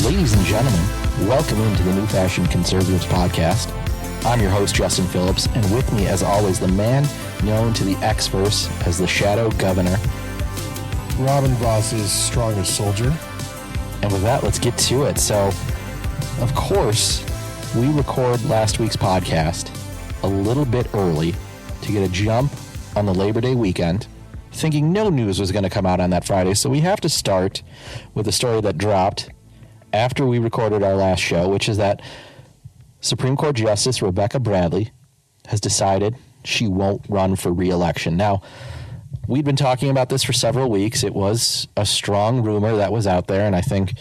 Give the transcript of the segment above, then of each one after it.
Ladies and gentlemen, welcome into the New Fashioned Conservatives podcast. I'm your host, Justin Phillips, and with me, as always, the man known to the X-verse as the Shadow Governor, Robin Voss's strongest soldier. And with that, let's get to it. So, of course, we record last week's podcast a little bit early to get a jump on the Labor Day weekend, thinking no news was going to come out on that Friday. So we have to start with a story that dropped after we recorded our last show, which is that Supreme Court Justice Rebecca Bradley has decided she won't run for re-election. Now, we'd been talking about this for several weeks. It was a strong rumor that was out there, and I think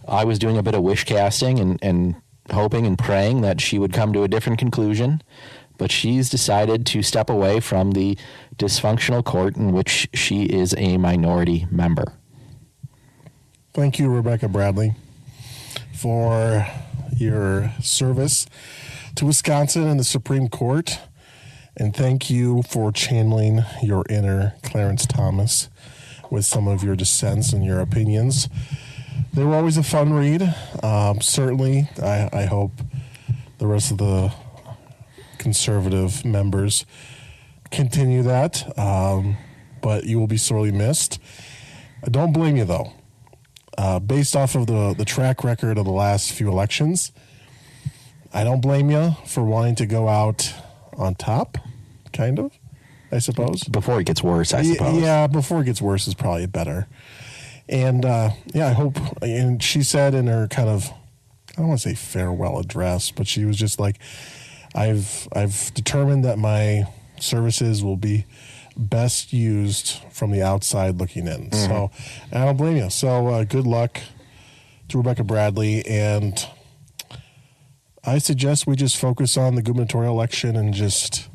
I was doing a bit of wish casting and hoping and praying that she would come to a different conclusion. But she's decided to step away from the dysfunctional court in which she is a minority member. Thank you, Rebecca Bradley, for your service to Wisconsin and the Supreme Court. And thank you for channeling your inner Clarence Thomas with some of your dissents and your opinions. They were always a fun read. Certainly, I hope the rest of the conservative members continue that, but you will be sorely missed. I don't blame you, though. Based off of the track record of the last few elections, I don't blame you for wanting to go out on top, kind of, I suppose. Before it gets worse, I suppose. Yeah, before it gets worse is probably better. And, I hope, and she said in her kind of, I don't want to say farewell address, but she was just like, I've determined that my services will be best used from the outside looking in. Mm-hmm. So I don't blame you. So good luck to Rebecca Bradley. And I suggest we just focus on the gubernatorial election and just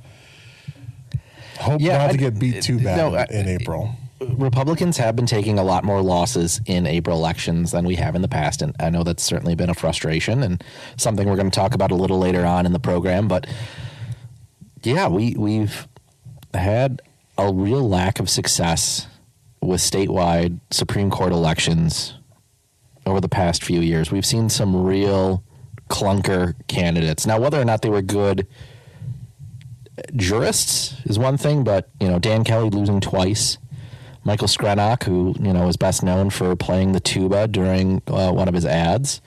hope not to get beat too bad in April. Republicans have been taking a lot more losses in April elections than we have in the past, and I know that's certainly been a frustration and something we're going to talk about a little later on in the program. But yeah, we've had a real lack of success with statewide Supreme Court elections over the past few years. We've seen some real clunker candidates. Now, whether or not they were good jurists is one thing, but Dan Kelly losing twice. Michael Skrenok, who, is best known for playing the tuba during one of his ads.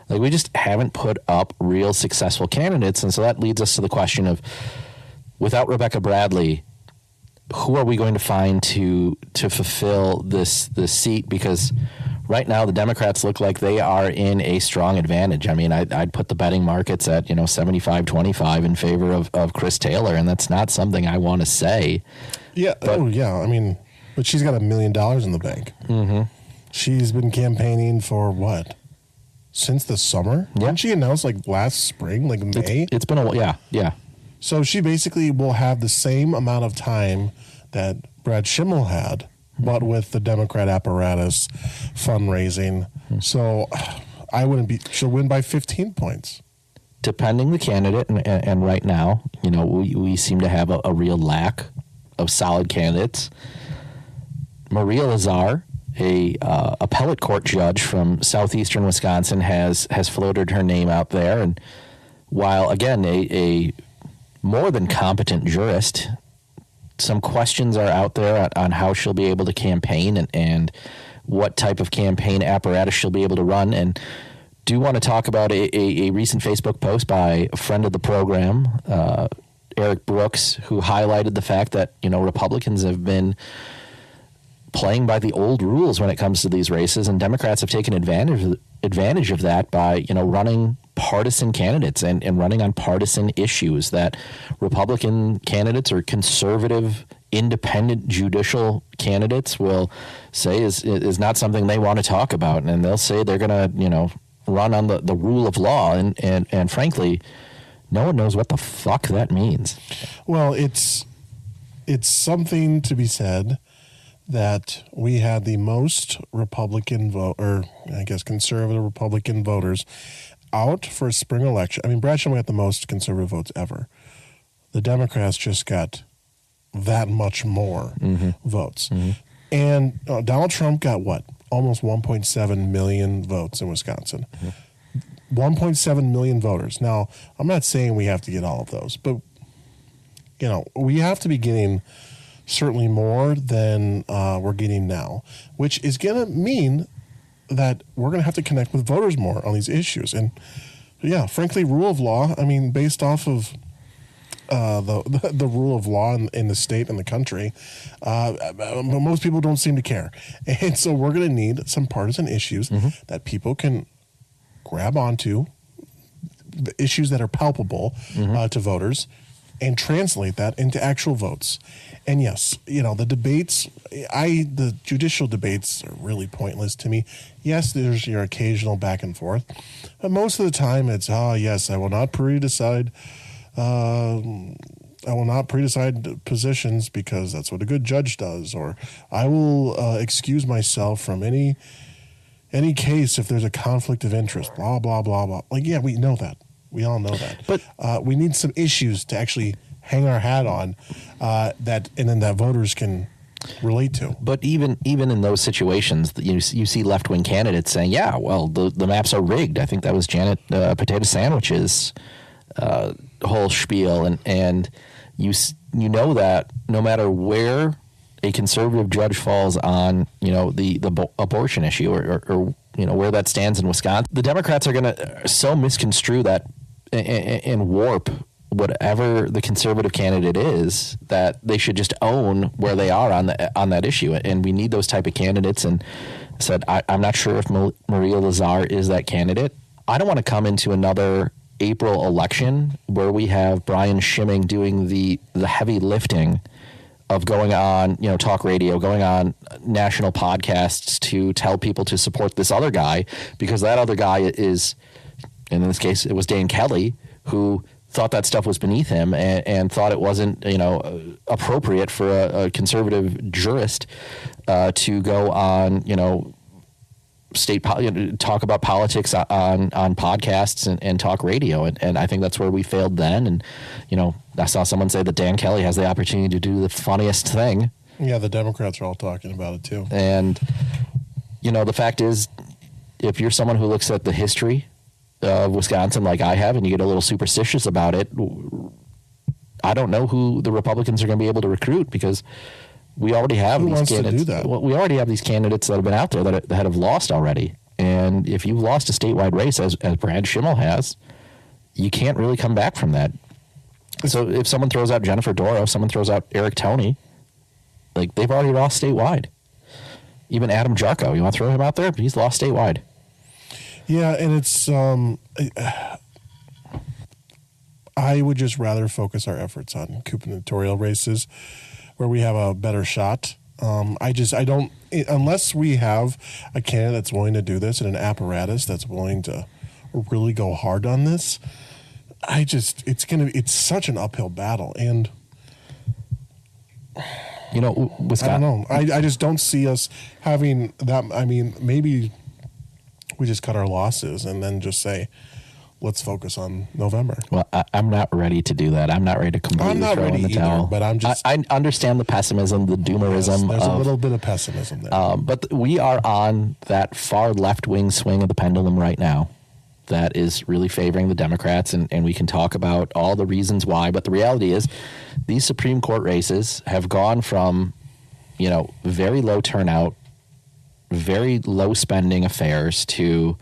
Like, we just haven't put up real successful candidates. And so that leads us to the question of, without Rebecca Bradley, who are we going to find to fulfill this seat? Because right now the Democrats look like they are in a strong advantage. I mean, I'd put the betting markets at, 75-25 in favor of Chris Taylor, and that's not something I want to say. Yeah. But, But she's got $1 million in the bank. Mm-hmm. She's been campaigning for what? Since the summer? Yeah. Didn't she announce last spring, May? It's been a while. Yeah. So she basically will have the same amount of time that Brad Schimmel had, but with the Democrat apparatus fundraising. Mm-hmm. So she'll win by 15 points. Depending the candidate, and right now, we seem to have a real lack of solid candidates. Maria Lazar, a appellate court judge from southeastern Wisconsin, has floated her name out there. And while, again, a more than competent jurist, some questions are out there on how she'll be able to campaign and what type of campaign apparatus she'll be able to run. And do want to talk about a recent Facebook post by a friend of the program, Eric Brooks, who highlighted the fact that, Republicans have been playing by the old rules when it comes to these races, and Democrats have taken advantage of that by, running partisan candidates and running on partisan issues that Republican candidates or conservative independent judicial candidates will say is not something they want to talk about. And they'll say they're going to, run on the rule of law. And frankly, no one knows what the fuck that means. Well, it's something to be said that we had the most Republican conservative Republican voters out for a spring election. I mean, Brad Schimmel got the most conservative votes ever. The Democrats just got that much more votes. Mm-hmm. And Donald Trump got what? almost 1.7 million votes in Wisconsin. 1.7 million voters. Now, I'm not saying we have to get all of those, but we have to be getting certainly more than we're getting now, which is going to mean that we're going to have to connect with voters more on these issues. And yeah, frankly, rule of law, I mean, based off of the rule of law in the state and the country, most people don't seem to care. And so we're going to need some partisan issues that people can grab onto, issues that are palpable to voters, and translate that into actual votes. And yes, the debates, the judicial debates are really pointless to me. Yes, there's your occasional back and forth, but most of the time it's, yes, I will not pre-decide positions because that's what a good judge does, or I will excuse myself from any case if there's a conflict of interest, blah, blah, blah, blah. Like, yeah, we know that. We all know that. But we need some issues to actually hang our hat on that voters can relate to. But even in those situations, you see left-wing candidates saying, yeah, well, the maps are rigged. I think that was Janet Potato Sandwich's whole spiel. And you know that no matter where a conservative judge falls on, the abortion issue or where that stands in Wisconsin, the Democrats are going to so misconstrue that and warp whatever the conservative candidate is that they should just own where they are on that issue. And we need those type of candidates. And said, I'm not sure if Maria Lazar is that candidate. I don't want to come into another April election where we have Brian Schimming doing the heavy lifting of going on, talk radio, going on national podcasts to tell people to support this other guy, because that other guy is, in this case, it was Dan Kelly, who thought that stuff was beneath him and thought it wasn't, appropriate for a conservative jurist to go on, talk about politics on podcasts and talk radio. And I think that's where we failed then. And, I saw someone say that Dan Kelly has the opportunity to do the funniest thing. Yeah, the Democrats are all talking about it too. And, the fact is, if you're someone who looks at the history of Wisconsin like I have, and you get a little superstitious about it, I don't know who the Republicans are going to be able to recruit, because we already have these candidates. To do that? Well, we already have these candidates that have been out there that have lost already. And if you've lost a statewide race, as Brad Schimmel has, you can't really come back from that. So if someone throws out Jennifer Doro, someone throws out Eric Toney, like, they've already lost statewide. Even Adam Jarko, you want to throw him out there? He's lost statewide. Yeah, and it's I would just rather focus our efforts on gubernatorial races where we have a better shot. I don't, unless we have a candidate that's willing to do this and an apparatus that's willing to really go hard on this, it's such an uphill battle. And Wisconsin, I don't know. I just don't see us having that. I mean, maybe we just cut our losses and then just say, let's focus on November. Well, I'm not ready to do that. I'm not ready to completely throw in the towel. But I understand the pessimism, the doomerism. Yes, there's a little bit of pessimism there. But we are on that far left-wing swing of the pendulum right now that is really favoring the Democrats, and we can talk about all the reasons why. But the reality is, these Supreme Court races have gone from, very low turnout, very low spending affairs to,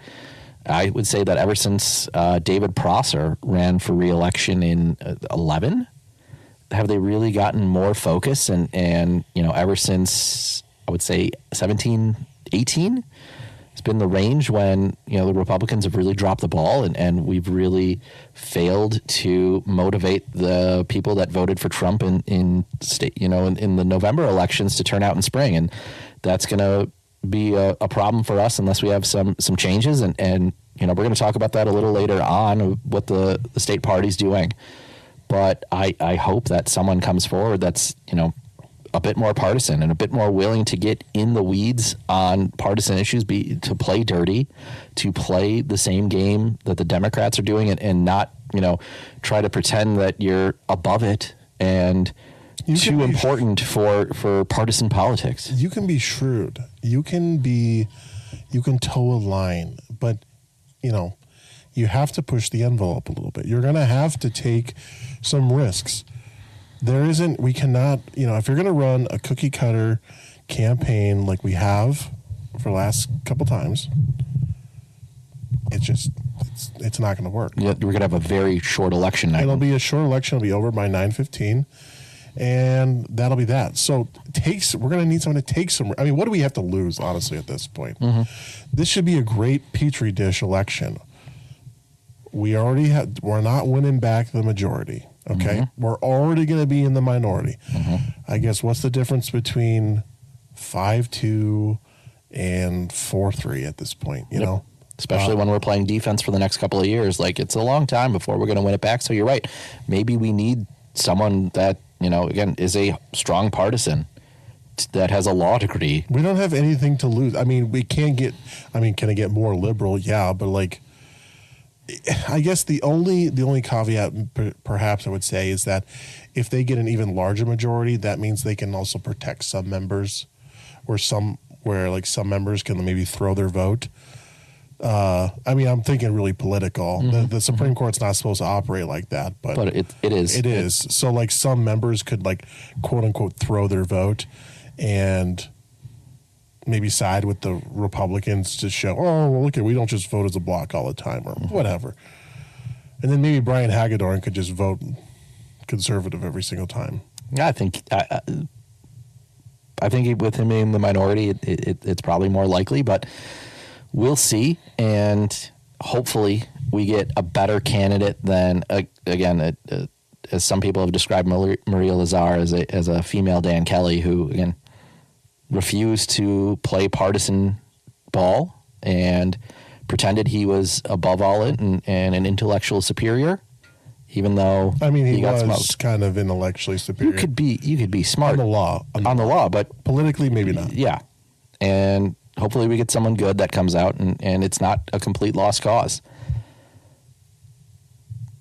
I would say that ever since David Prosser ran for re-election in 2011, have they really gotten more focus? And ever since, I would say, 2017, 2018, it's been the range when, the Republicans have really dropped the ball, and we've really failed to motivate the people that voted for Trump in state, in the November elections to turn out in spring. And that's going to be a problem for us unless we have some changes. And we're going to talk about that a little later on, what the state party's doing. But I hope that someone comes forward that's, a bit more partisan and a bit more willing to get in the weeds on partisan issues, to play dirty, to play the same game that the Democrats are doing, and not, try to pretend that you're above it and too important for partisan politics. You can be shrewd. You can toe a line, but you have to push the envelope a little bit. You're going to have to take some risks. We cannot, if you're going to run a cookie cutter campaign like we have for the last couple times, it's not going to work. Yeah, we're going to have a very short election night. It'll be a short election. It'll be over by 9:15, and that'll be that. So we're going to need someone to take some. I mean, what do we have to lose, honestly, at this point? Mm-hmm. This should be a great petri dish election. We're not winning back the majority. Okay, mm-hmm. We're already going to be in the minority. Mm-hmm. I guess what's the difference between 5-2 and 4-3 at this point? You know, especially when we're playing defense for the next couple of years. Like, it's a long time before we're going to win it back. So you're right. Maybe we need someone that again is a strong partisan that has a law degree. We don't have anything to lose. I mean, can it get more liberal? Yeah, but like, I guess the only caveat perhaps I would say is that if they get an even larger majority, that means they can also protect some members, where some members can maybe throw their vote. I'm thinking really political. Mm-hmm. The Supreme Court's not supposed to operate like that, but it is. It is. So like some members could like quote unquote throw their vote and maybe side with the Republicans to show, we don't just vote as a block all the time or whatever. And then maybe Brian Hagedorn could just vote conservative every single time. I think with him in the minority, it's probably more likely, but we'll see. And hopefully we get a better candidate than, as some people have described Maria Lazar as a female Dan Kelly, who, again, refused to play partisan ball and pretended he was above all it and an intellectual superior, even though he got was smoked. Kind of intellectually superior. You could be smart on the law, but politically maybe not. Yeah, and hopefully we get someone good that comes out and it's not a complete lost cause.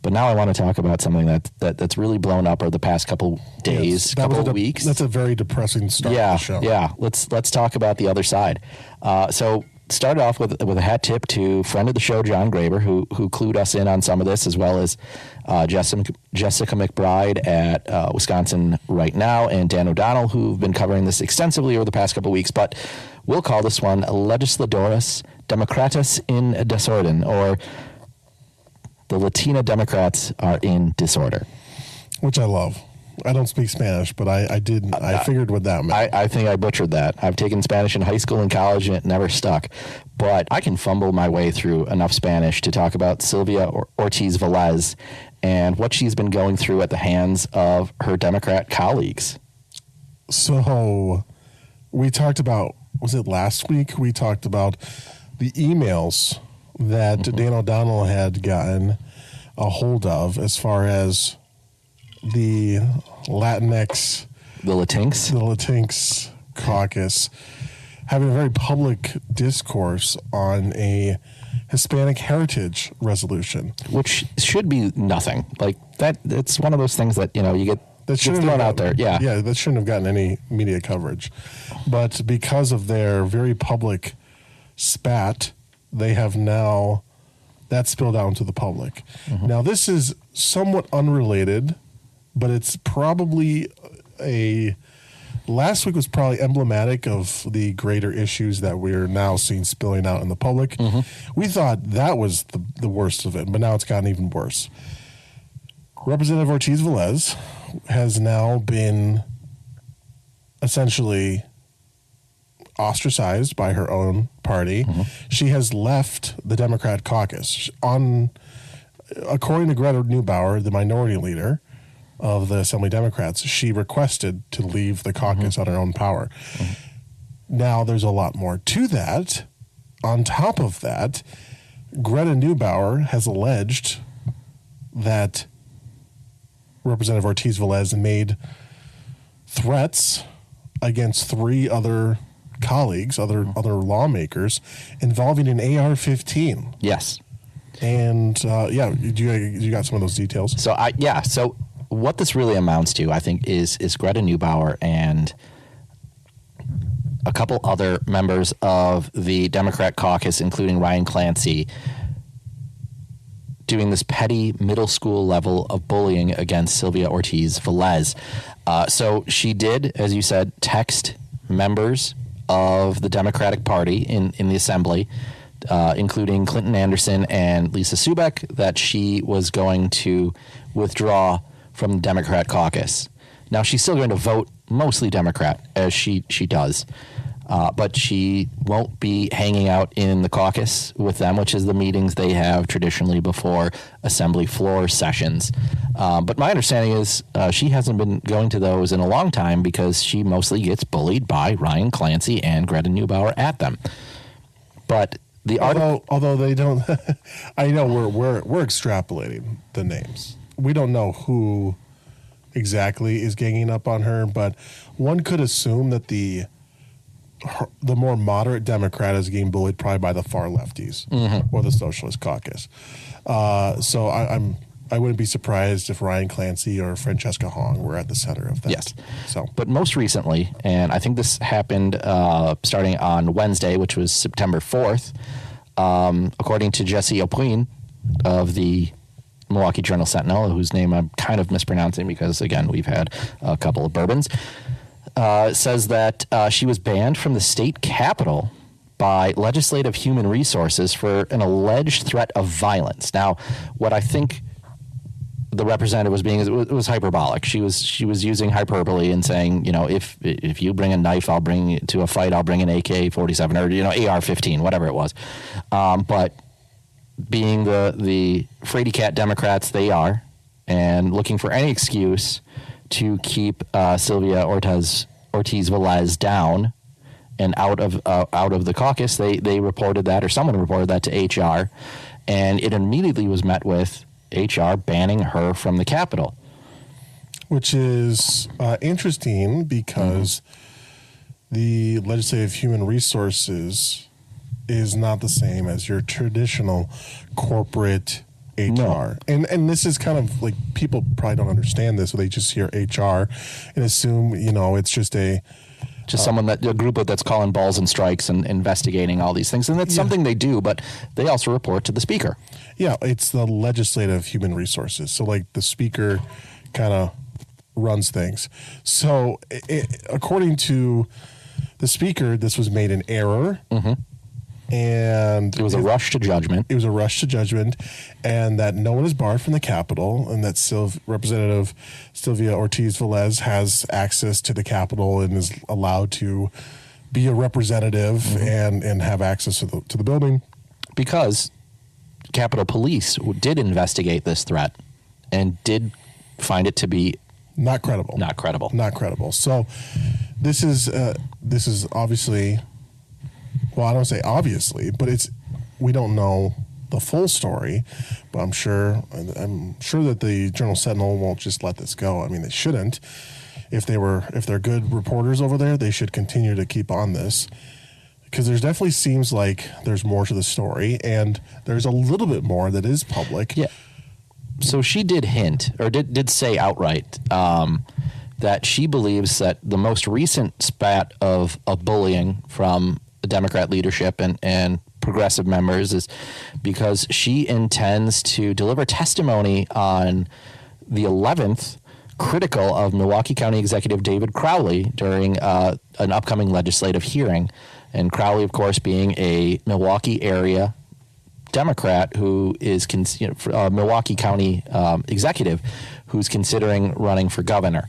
But now I want to talk about something that's really blown up over the past couple days, couple of weeks. That's a very depressing start to the show. Yeah, let's talk about the other side. So started off with a hat tip to friend of the show, John Graber, who clued us in on some of this, as well as Jessica McBride at Wisconsin Right Now, and Dan O'Donnell, who've been covering this extensively over the past couple of weeks. But we'll call this one Legisladores Democratas in Desorden, or the Latina Democrats are in disorder. Which I love. I don't speak Spanish, but I figured what that meant. I think I butchered that. I've taken Spanish in high school and college, and it never stuck. But I can fumble my way through enough Spanish to talk about Sylvia Ortiz-Velez and what she's been going through at the hands of her Democrat colleagues. So we talked about, was it last week? We talked about the emails that Dan O'Donnell had gotten a hold of as far as the Latinx, the Latinx caucus having a very public discourse on a Hispanic heritage resolution, which should be nothing like that. It's one of those things that you get that shouldn't thrown out there. Yeah, that shouldn't have gotten any media coverage, but because of their very public spat, they have now that spilled out into the public. Mm-hmm. Now, this is somewhat unrelated, but it's probably last week was probably emblematic of the greater issues that we're now seeing spilling out in the public. Mm-hmm. We thought that was the worst of it, but now it's gotten even worse. Representative Ortiz-Velez has now been essentially ostracized by her own party. Mm-hmm. She has left the Democrat caucus. According to Greta Neubauer, the minority leader of the Assembly Democrats, she requested to leave the caucus on her own power. Mm-hmm. Now, there's a lot more to that. On top of that, Greta Neubauer has alleged that Representative Ortiz-Velez made threats against 3 other colleagues, other lawmakers, involving an AR-15. Yes. And you got some of those details. So what this really amounts to, I think, is Greta Neubauer and a couple other members of the Democrat caucus, including Ryan Clancy, doing this petty middle school level of bullying against Sylvia Ortiz-Velez. So she did, as you said, text members of the Democratic Party in the Assembly, including Clinton Anderson and Lisa Subeck, that she was going to withdraw from the Democrat caucus. Now, she's still going to vote mostly Democrat, as she does. But she won't be hanging out in the caucus with them, which is the meetings they have traditionally before Assembly floor sessions. But my understanding is she hasn't been going to those in a long time because she mostly gets bullied by Ryan Clancy and Greta Neubauer at them. But the article, although they don't, I know we're extrapolating the names. We don't know who exactly is ganging up on her, but one could assume that the more moderate Democrat is getting bullied probably by the far lefties or the Socialist Caucus. So I wouldn't be surprised if Ryan Clancy or Francesca Hong were at the center of that. Yes. So, but most recently, and I think this happened starting on Wednesday, which was September 4th, according to Jesse O'Queen of the Milwaukee Journal-Sentinel, whose name I'm kind of mispronouncing because, again, we've had a couple of bourbons, says that she was banned from the state capitol by Legislative Human Resources for an alleged threat of violence. Now, what I think the representative was being is it was hyperbolic. She was using hyperbole and saying, if you bring a knife, I'll bring it to a fight. I'll bring an AK-47 or AR-15, whatever it was. But being the fraidy cat Democrats they are, and looking for any excuse to keep Sylvia Ortiz-Velez down and out of the caucus, they reported that, or someone reported that to HR, and it immediately was met with HR banning her from the Capitol. Which is interesting because the Legislative Human Resources is not the same as your traditional corporate HR. No. And this is kind of like, people probably don't understand this, so they just hear HR and assume, it's just a group that's calling balls and strikes and investigating all these things. And that's something they do, but they also report to the speaker. Yeah, it's the Legislative Human Resources. So like the speaker kind of runs things. So according to the speaker, this was made in error. And it was a rush to judgment. It was a rush to judgment, and that no one is barred from the Capitol, and that Representative Sylvia Ortiz-Velez has access to the Capitol and is allowed to be a representative and have access to the building. Because Capitol Police did investigate this threat and did find it to be not credible. Not credible. Not credible. So this is obviously. Well, I don't say obviously, but we don't know the full story. But I'm sure that the Journal-Sentinel won't just let this go. I mean, they shouldn't. If they're good reporters over there, they should continue to keep on this, because there definitely seems like there's more to the story, and there's a little bit more that is public. Yeah. So she did hint, or did say outright, that she believes that the most recent spat of bullying from the Democrat leadership and progressive members is because she intends to deliver testimony on the 11th critical of Milwaukee County Executive David Crowley during an upcoming legislative hearing. And Crowley, of course, being a Milwaukee area Democrat who is Milwaukee County executive who's considering running for governor.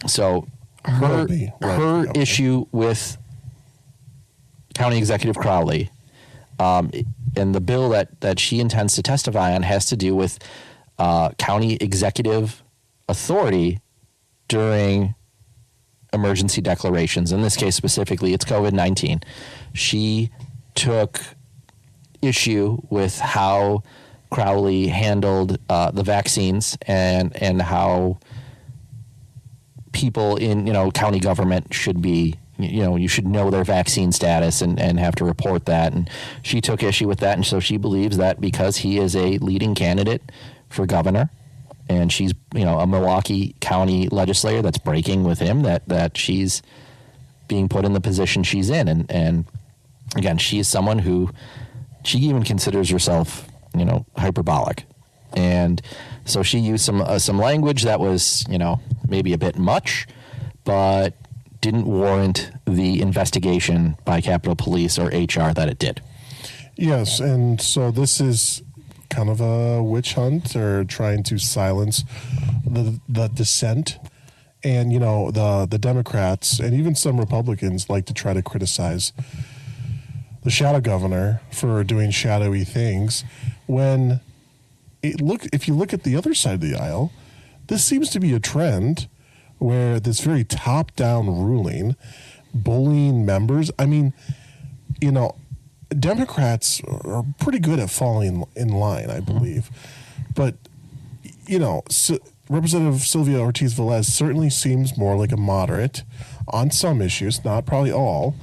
So her issue with County Executive Crowley and the bill that she intends to testify on has to do with county executive authority during emergency declarations. In this case specifically, it's COVID-19. She took issue with how Crowley handled the vaccines and how people in county government should be, you should know their vaccine status and have to report that. And she took issue with that. And so she believes that because he is a leading candidate for governor and she's, a Milwaukee County legislator that's breaking with him, that she's being put in the position she's in. And again, she is someone who, she even considers herself, hyperbolic. And so she used some language that was, maybe a bit much, but didn't warrant the investigation by Capitol Police or HR that it did. Yes, and so this is kind of a witch hunt, or trying to silence the dissent. And, the Democrats and even some Republicans like to try to criticize the shadow governor for doing shadowy things. When if you look at the other side of the aisle, this seems to be a trend where this very top-down ruling, bullying members. I mean, Democrats are pretty good at falling in line, I believe. But, Representative Sylvia Ortiz-Velez certainly seems more like a moderate on some issues, not probably all,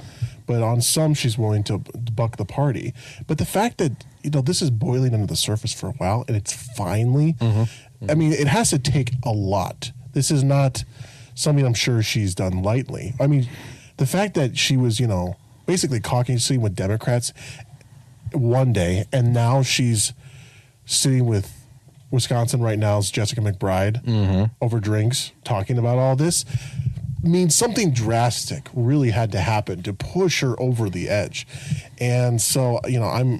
but on some she's willing to buck the party. But the fact that, this is boiling under the surface for a while, and it's finally, I mean, it has to take a lot. This is not something I'm sure she's done lightly. I mean, the fact that she was, basically caucusing with Democrats one day, and now she's sitting with Wisconsin right now's Jessica McBride over drinks talking about all this, means something drastic really had to happen to push her over the edge. And so,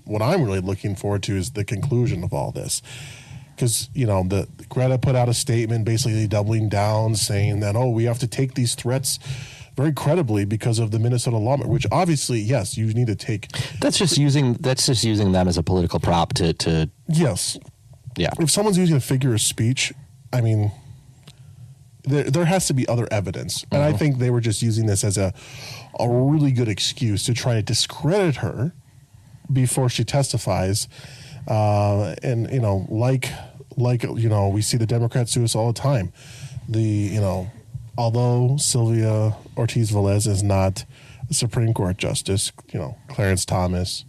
what I'm really looking forward to is the conclusion of all this. Because, the Greta put out a statement basically doubling down, saying that, we have to take these threats very credibly because of the Minnesota lawmaker, which obviously, yes, you need to take. That's just using them as a political prop to Yes. Yeah. If someone's using a figure of speech, I mean, there has to be other evidence. And I think they were just using this as a really good excuse to try to discredit her before she testifies. And, like, we see the Democrats do this all the time. Although Sylvia Ortiz-Velez is not a Supreme Court justice, Clarence Thomas,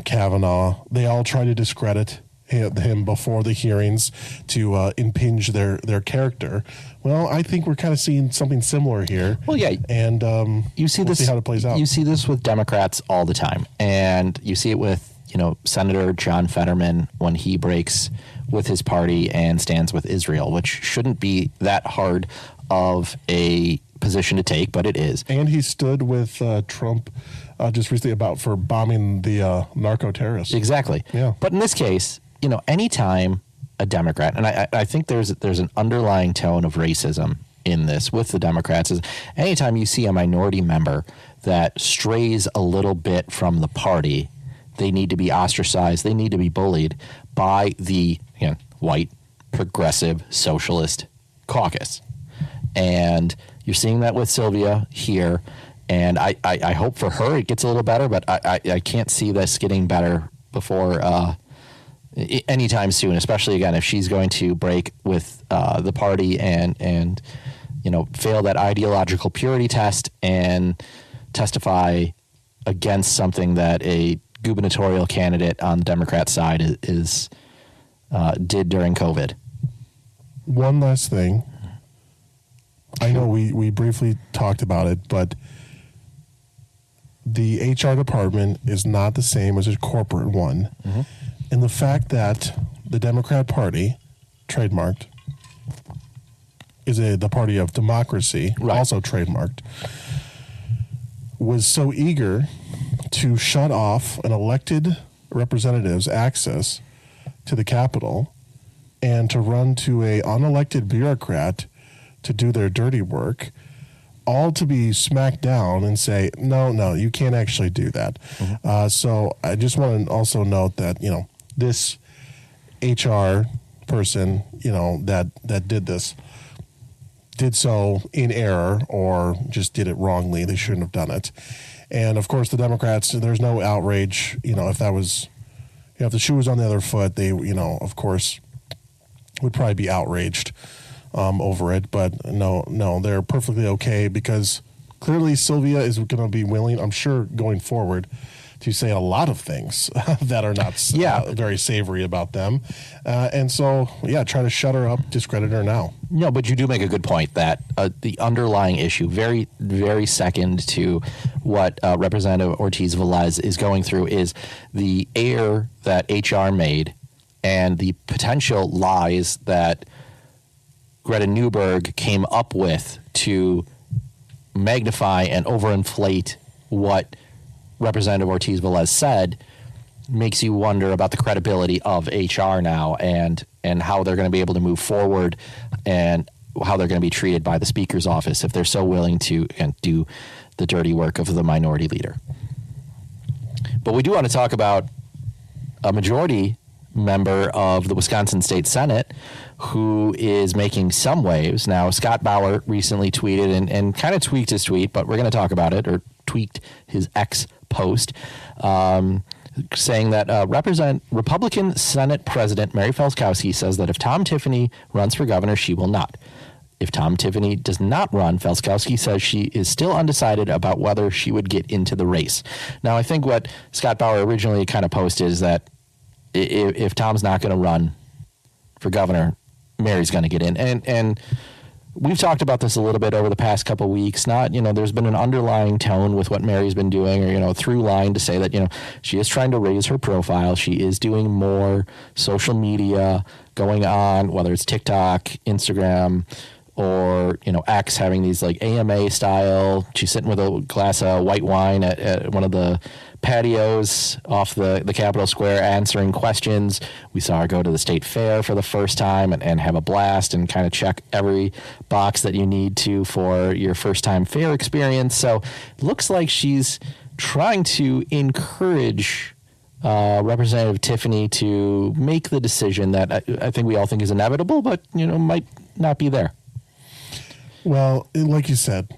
Kavanaugh, they all try to discredit him before the hearings to impinge their character. Well, I think we're kind of seeing something similar here. Well, yeah, and we'll see how it plays out. You see this with Democrats all the time, and you see it with Senator John Fetterman when he breaks with his party and stands with Israel, which shouldn't be that hard of a position to take, but it is. And he stood with Trump just recently for bombing the narco terrorists. Exactly. Yeah. But in this case, anytime a Democrat, and I think there's an underlying tone of racism in this with the Democrats, is anytime you see a minority member that strays a little bit from the party, they need to be ostracized. They need to be bullied by the white, progressive, socialist caucus. And you're seeing that with Sylvia here. And I hope for her it gets a little better, but I can't see this getting better before anytime soon, especially, again, if she's going to break with the party and fail that ideological purity test and testify against something that a gubernatorial candidate on the Democrat side did during COVID. One last thing. I know we briefly talked about it, but the HR department is not the same as a corporate one. And the fact that the Democrat Party, trademarked, is the party of democracy, right, also trademarked, was so eager to shut off an elected representative's access to the Capitol and to run to a unelected bureaucrat to do their dirty work, all to be smacked down and say, no, you can't actually do that. So I just want to also note that, this HR person, that did this, did so in error or just did it wrongly. They shouldn't have done it. And of course, the Democrats, there's no outrage, if that was, if the shoe was on the other foot, they, of course, would probably be outraged over it. But no, they're perfectly okay because clearly Sylvia is going to be willing, I'm sure, going forward, to say a lot of things that are not very savory about them. And so, try to shut her up, discredit her now. No, but you do make a good point that the underlying issue, very, very second to what Representative Ortiz-Velez is going through, is the error that HR made and the potential lies that Greta Newberg came up with to magnify and overinflate what Representative Ortiz-Velez said. Makes you wonder about the credibility of HR now and how they're going to be able to move forward and how they're going to be treated by the Speaker's office if they're so willing to do the dirty work of the minority leader. But we do want to talk about a majority member of the Wisconsin State Senate who is making some waves. Now, Scott Bauer recently tweeted and kind of tweaked his tweet, but we're going to talk about it, or tweaked his X post, saying that Republican Senate President Mary Felskowski says that if Tom Tiffany runs for governor, she will not. If Tom Tiffany does not run, Felskowski says she is still undecided about whether she would get into the race. Now, I think what Scott Bauer originally kind of posted is that if Tom's not going to run for governor, Mary's going to get in. And we've talked about this a little bit over the past couple of weeks. There's been an underlying tone with what Mary's been doing, or, through line to say that, she is trying to raise her profile. She is doing more social media going on, whether it's TikTok, Instagram, or, X, having these like AMA style. She's sitting with a glass of white wine at one of the patios off the Capitol Square answering questions. We saw her go to the state fair for the first time and have a blast and kind of check every box that you need to for your first time fair experience. So it looks like she's trying to encourage Representative Tiffany to make the decision that I think we all think is inevitable, but, might not be there. Well, like you said,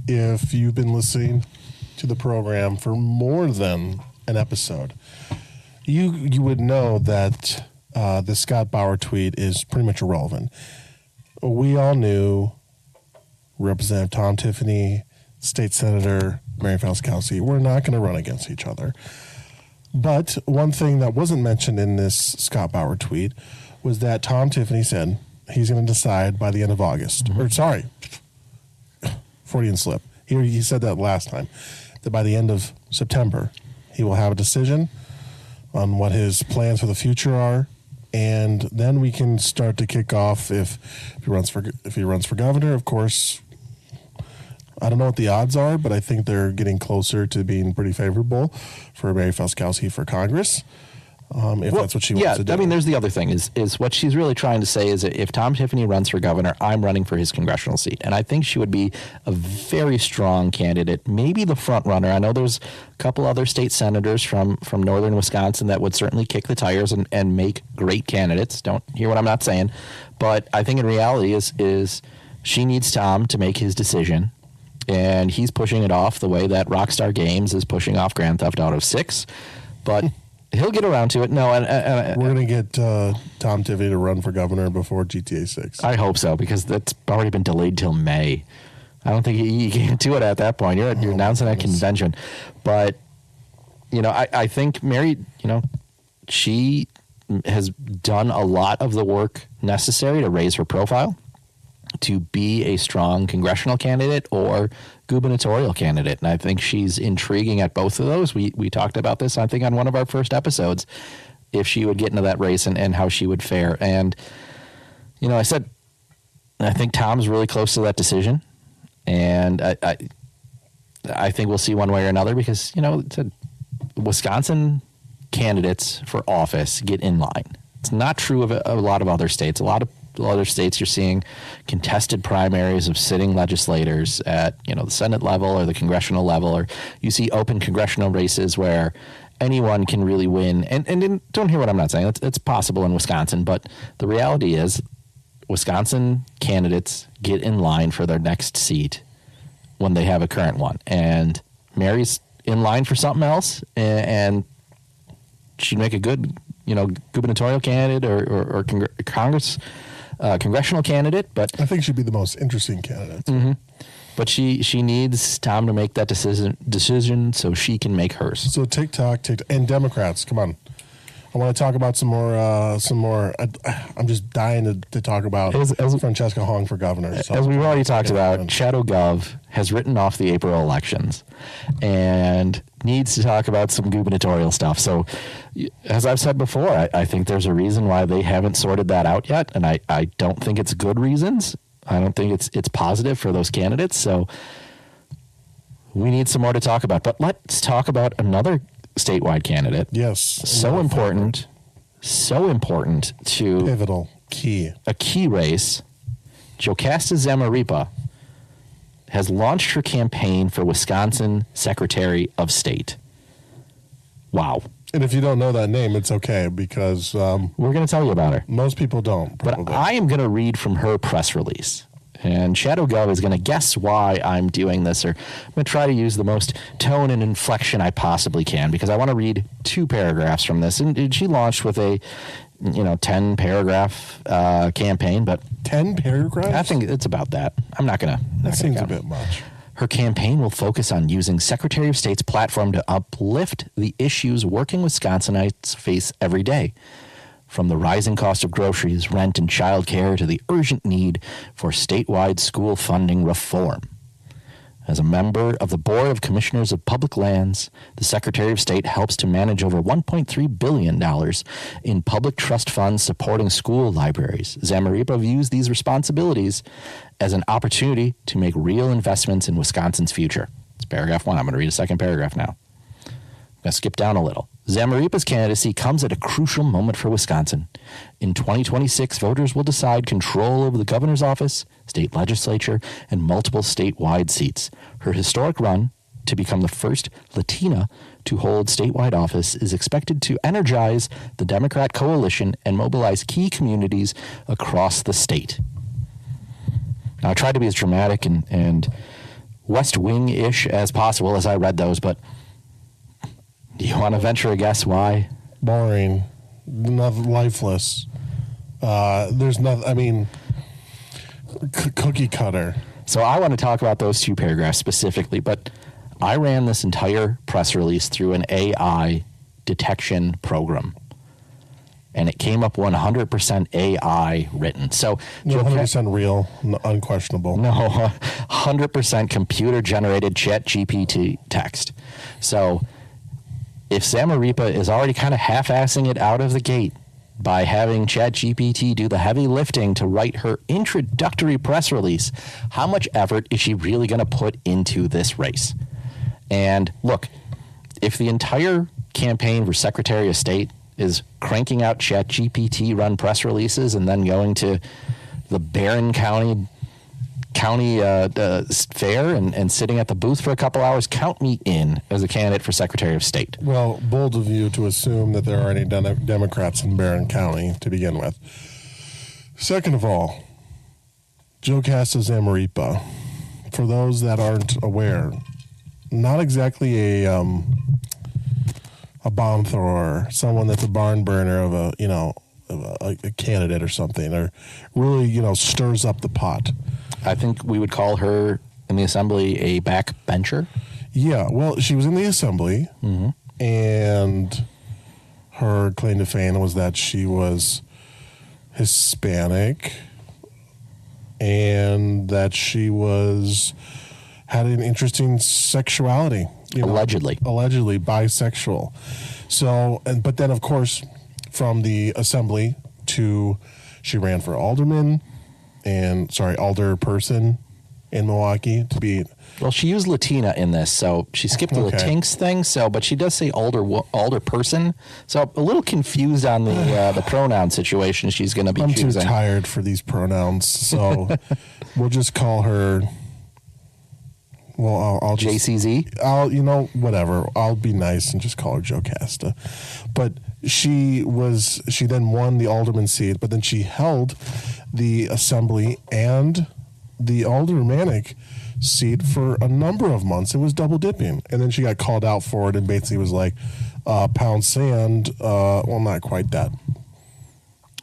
if you've been listening to the program for more than an episode, you would know that the Scott Bauer tweet is pretty much irrelevant. We all knew Representative Tom Tiffany, State Senator Mary Felskowski were not going to run against each other. But one thing that wasn't mentioned in this Scott Bauer tweet was that Tom Tiffany said he's going to decide by the end of August. Mm-hmm. Or sorry, Freudian slip. He said that last time, that by the end of September, he will have a decision on what his plans for the future are, and then we can start to kick off if he runs for governor. Of course, I don't know what the odds are, but I think they're getting closer to being pretty favorable for Mary Felskowski for Congress. That's what she wants to do. I mean, there's the other thing is what she's really trying to say is that if Tom Tiffany runs for governor, I'm running for his congressional seat. And I think she would be a very strong candidate, maybe the front runner. I know there's a couple other state senators from northern Wisconsin that would certainly kick the tires and make great candidates. Don't hear what I'm not saying. But I think in reality is she needs Tom to make his decision. And he's pushing it off the way that Rockstar Games is pushing off Grand Theft Auto 6. But he'll get around to it. No, and we're going to get Tom Tiffany to run for governor before GTA 6. I hope so, because that's already been delayed till May. I don't think you can do it at that point. You're announcing a convention. But, I think Mary, she has done a lot of the work necessary to raise her profile, to be a strong congressional candidate or gubernatorial candidate. And I think she's intriguing at both of those. We talked about this, I think, on one of our first episodes, if she would get into that race and how she would fare. And, I said, I think Tom's really close to that decision. And I think we'll see one way or another because, Wisconsin candidates for office get in line. It's not true of a lot of other states. A lot of other states, you're seeing contested primaries of sitting legislators at the Senate level or the congressional level, or you see open congressional races where anyone can really win. And don't hear what I'm not saying. It's possible in Wisconsin, but the reality is Wisconsin candidates get in line for their next seat when they have a current one. And Mary's in line for something else, and she'd make a good gubernatorial candidate or congressional candidate, but I think she'd be the most interesting candidate. Mm-hmm. But she needs time to make that decision so she can make hers. So TikTok, and Democrats, come on. I want to talk about some more. I'm just dying to talk about Francesca Hong for governor. So as we've already talked about, Shadow Gov has written off the April elections and needs to talk about some gubernatorial stuff. So, as I've said before, I think there's a reason why they haven't sorted that out yet, and I don't think it's good reasons. I don't think it's positive for those candidates. So, we need some more to talk about. But let's talk about another statewide candidate. Yes. So important to pivotal, a key race. Jocasta Zamaripa has launched her campaign for Wisconsin Secretary of State. Wow. And if you don't know that name, it's okay because we're going to tell you about her. Most people don't. Probably. But I am going to read from her press release. And Shadow Gov is going to guess why I'm doing this, or I'm going to try to use the most tone and inflection I possibly can, because I want to read 2 paragraphs from this. And she launched with a 10-paragraph campaign, but 10 paragraphs? I think it's about that. I'm not going to. That seems a bit much. Her campaign will focus on using Secretary of State's platform to uplift the issues working Wisconsinites face every day. From the rising cost of groceries, rent, and childcare to the urgent need for statewide school funding reform. As a member of the Board of Commissioners of Public Lands, the Secretary of State helps to manage over $1.3 billion in public trust funds supporting school libraries. Zamaripa views these responsibilities as an opportunity to make real investments in Wisconsin's future. It's paragraph 1. I'm going to read a second paragraph now. I'm going to skip down a little. Zamaripa's candidacy comes at a crucial moment for Wisconsin. In 2026, voters will decide control over the governor's office, state legislature, and multiple statewide seats. Her historic run to become the first Latina to hold statewide office is expected to energize the Democrat coalition and mobilize key communities across the state. Now, I tried to be as dramatic and West Wing-ish as possible as I read those, but do you want to venture a guess why? Boring. Lifeless. There's nothing, I mean, cookie cutter. So I want to talk about those 2 paragraphs specifically, but I ran this entire press release through an AI detection program. And it came up 100% AI written. So 100% real, unquestionable. No, 100% computer-generated ChatGPT text. So if Zamaripa is already kind of half-assing it out of the gate by having ChatGPT do the heavy lifting to write her introductory press release, how much effort is she really going to put into this race? And look, if the entire campaign for Secretary of State is cranking out ChatGPT run press releases and then going to the Barron County fair and sitting at the booth for a couple hours, count me in as a candidate for Secretary of State. Well, bold of you to assume that there are any Democrats in Barron County to begin with. Second of all, Jocasta Zamaripa, for those that aren't aware, not exactly a bomb thrower, someone that's a barn burner of a candidate or something, or really, stirs up the pot. I think we would call her in the assembly a backbencher. Yeah, well, she was in the assembly, and her claim to fame was that she was Hispanic and that she had an interesting sexuality. Allegedly bisexual. So, but then of course, from the assembly she ran for alderperson in Milwaukee to be. Well, she used Latina in this, so she skipped the Latinx thing. But she does say alderperson. So a little confused on the pronoun situation she's going to be choosing. I'm too tired for these pronouns, so we'll just call her. Well, I'll just, JCZ. Whatever. I'll be nice and just call her Jocasta. But she then won the alderman seat, but then she held the assembly and the aldermanic seat for a number of months. It was double dipping, and then she got called out for it, and basically was like, "Pound sand." Well, not quite that.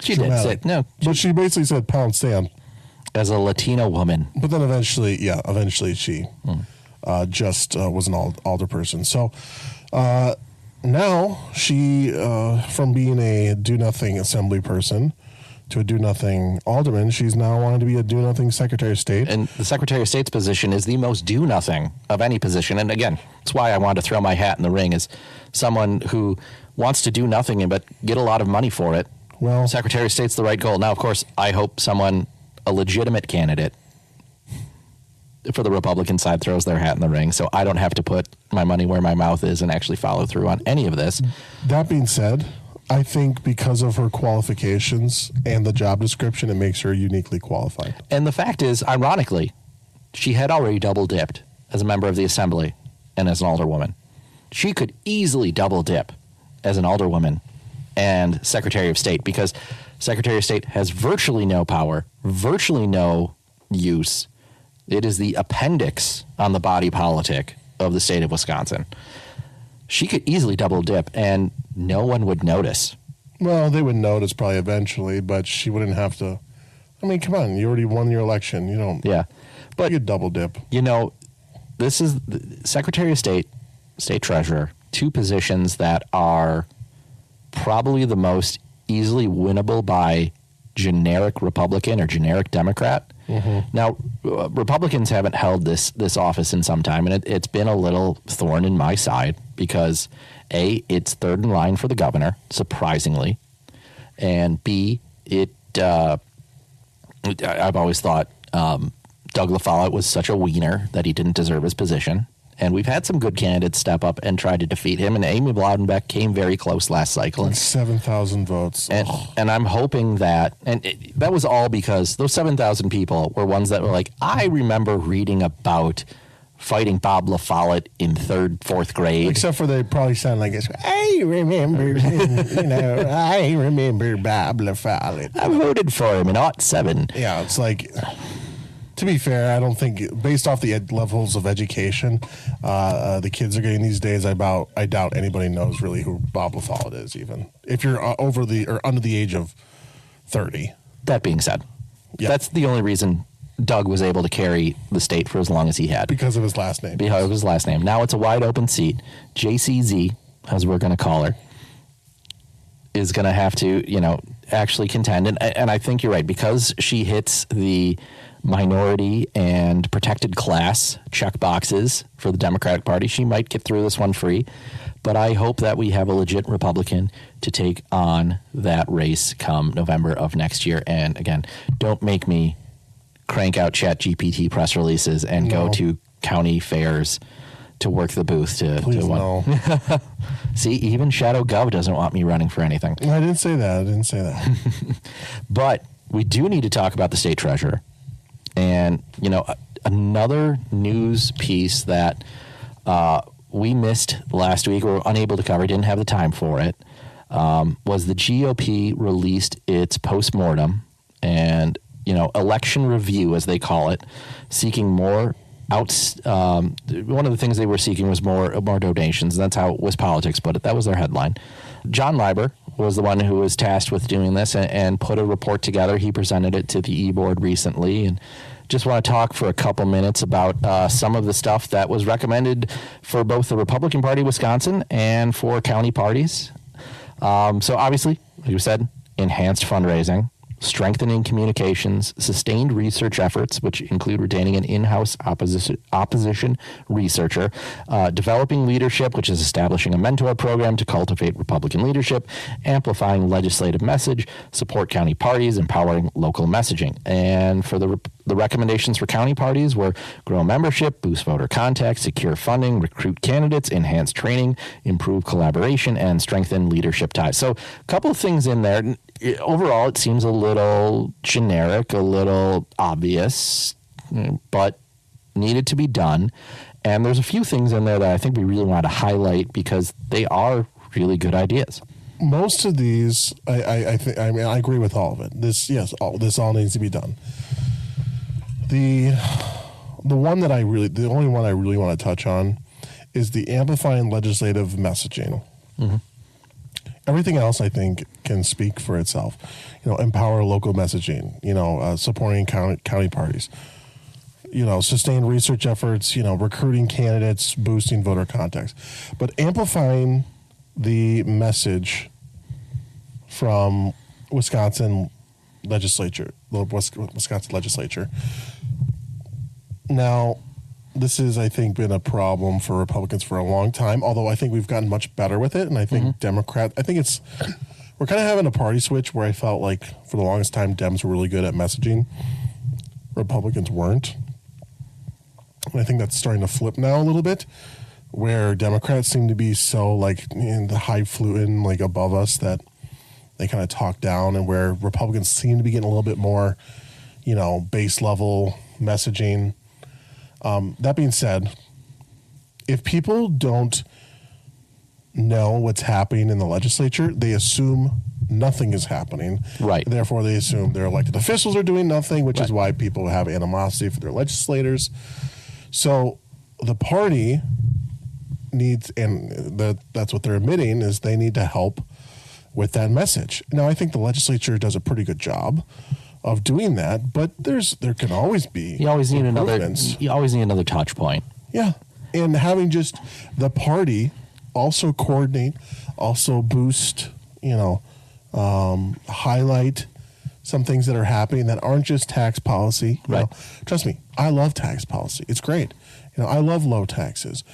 She did say no, but she basically said, "Pound sand." As a Latino woman. But then eventually she just was an alderperson. So now she, from being a do-nothing assembly person to a do-nothing alderman, she's now wanted to be a do-nothing Secretary of State. And the Secretary of State's position is the most do-nothing of any position. And again, that's why I wanted to throw my hat in the ring as someone who wants to do nothing but get a lot of money for it. Well, Secretary of State's the right goal. Now, of course, I hope a legitimate candidate for the Republican side throws their hat in the ring, so I don't have to put my money where my mouth is and actually follow through on any of this. That being said, I think because of her qualifications and the job description, it makes her uniquely qualified. And the fact is, ironically, she had already double dipped as a member of the Assembly and as an alderwoman. She could easily double dip as an alderwoman and Secretary of State, because Secretary of State has virtually no power, virtually no use. It is the appendix on the body politic of the state of Wisconsin. She could easily double dip, and no one would notice. Well, they would notice probably eventually, but she wouldn't have to. I mean, come on, you already won your election. You don't. Yeah, but you could double dip. You know, this is the Secretary of State, State Treasurer, two positions that are probably the most easily winnable by generic Republican or generic Democrat. Mm-hmm. Now, Republicans haven't held this office in some time, and it's been a little thorn in my side because, A, it's third in line for the governor, surprisingly, and B, I've always thought Doug LaFollette was such a wiener that he didn't deserve his position. And we've had some good candidates step up and try to defeat him. And Amy Bloudenbeck came very close last cycle. And 7,000 votes. And I'm hoping that, that was all because those 7,000 people were ones that were like, I remember reading about fighting Bob LaFollette in third, fourth grade. Except for they probably sound like this. I remember, I remember Bob LaFollette. I voted for him in '07. Yeah, it's like... To be fair, I don't think, based off the levels of education the kids are getting these days, I doubt anybody knows really who Bob LaFollette is, even if you're under the age of 30. That being said, That's the only reason Doug was able to carry the state for as long as he had. Because of his last name. Because of his last name. Now it's a wide open seat. JCZ, as we're going to call her, is going to have to, actually contend. And I think you're right, because she hits the minority and protected class check boxes for the Democratic Party, she might get through this one free. But I hope that we have a legit Republican to take on that race come November of next year. And again, don't make me crank out ChatGPT press releases and go to county fairs to work the booth to Please one. No. See, even Shadow Gov doesn't want me running for anything. I didn't say that. But we do need to talk about the state treasurer. And, another news piece that we missed last week, or were unable to cover, didn't have the time for it, was the GOP released its postmortem and, election review, as they call it, seeking more one of the things they were seeking was more donations. And that's how WisPolitics put it. That was their headline. John Leiber was the one who was tasked with doing this and put a report together. He presented it to the e-board recently, and just want to talk for a couple minutes about some of the stuff that was recommended for both the Republican Party of Wisconsin and for county parties. So obviously, like you said, enhanced fundraising, strengthening communications, sustained research efforts, which include retaining an in-house opposition researcher, developing leadership, which is establishing a mentor program to cultivate Republican leadership, amplifying legislative message, support county parties, empowering local messaging. And for the recommendations for county parties were grow membership, boost voter contact, secure funding, recruit candidates, enhance training, improve collaboration, and strengthen leadership ties. So a couple of things in there. Overall, it seems a little generic, a little obvious, but needed to be done. And there's a few things in there that I think we really want to highlight because they are really good ideas. Most of these, I agree with all of it. This all needs to be done. The only one I really want to touch on is the amplifying legislative messaging. Mm-hmm. Everything else, I think, can speak for itself. Empower local messaging, supporting county parties, sustained research efforts, recruiting candidates, boosting voter contacts. But amplifying the message from Wisconsin legislature. Now, this has, I think, been a problem for Republicans for a long time, although I think we've gotten much better with it. And I think we're kind of having a party switch where I felt like for the longest time, Dems were really good at messaging. Republicans weren't. And I think that's starting to flip now a little bit, where Democrats seem to be so like in the highfalutin, like above us, that they kind of talk down, and where Republicans seem to be getting a little bit more, base level messaging. That being said, if people don't know what's happening in the legislature, they assume nothing is happening. Right. Therefore, they assume their elected officials are doing nothing, which is why people have animosity for their legislators. So the party needs, and that's what they're admitting, is they need to help with that message. Now, I think the legislature does a pretty good job of doing that, but there can always be you always need another touch point. Yeah. And having just the party also coordinate, also boost, highlight some things that are happening that aren't just tax policy. Right. Trust me, I love tax policy. It's great. I love low taxes.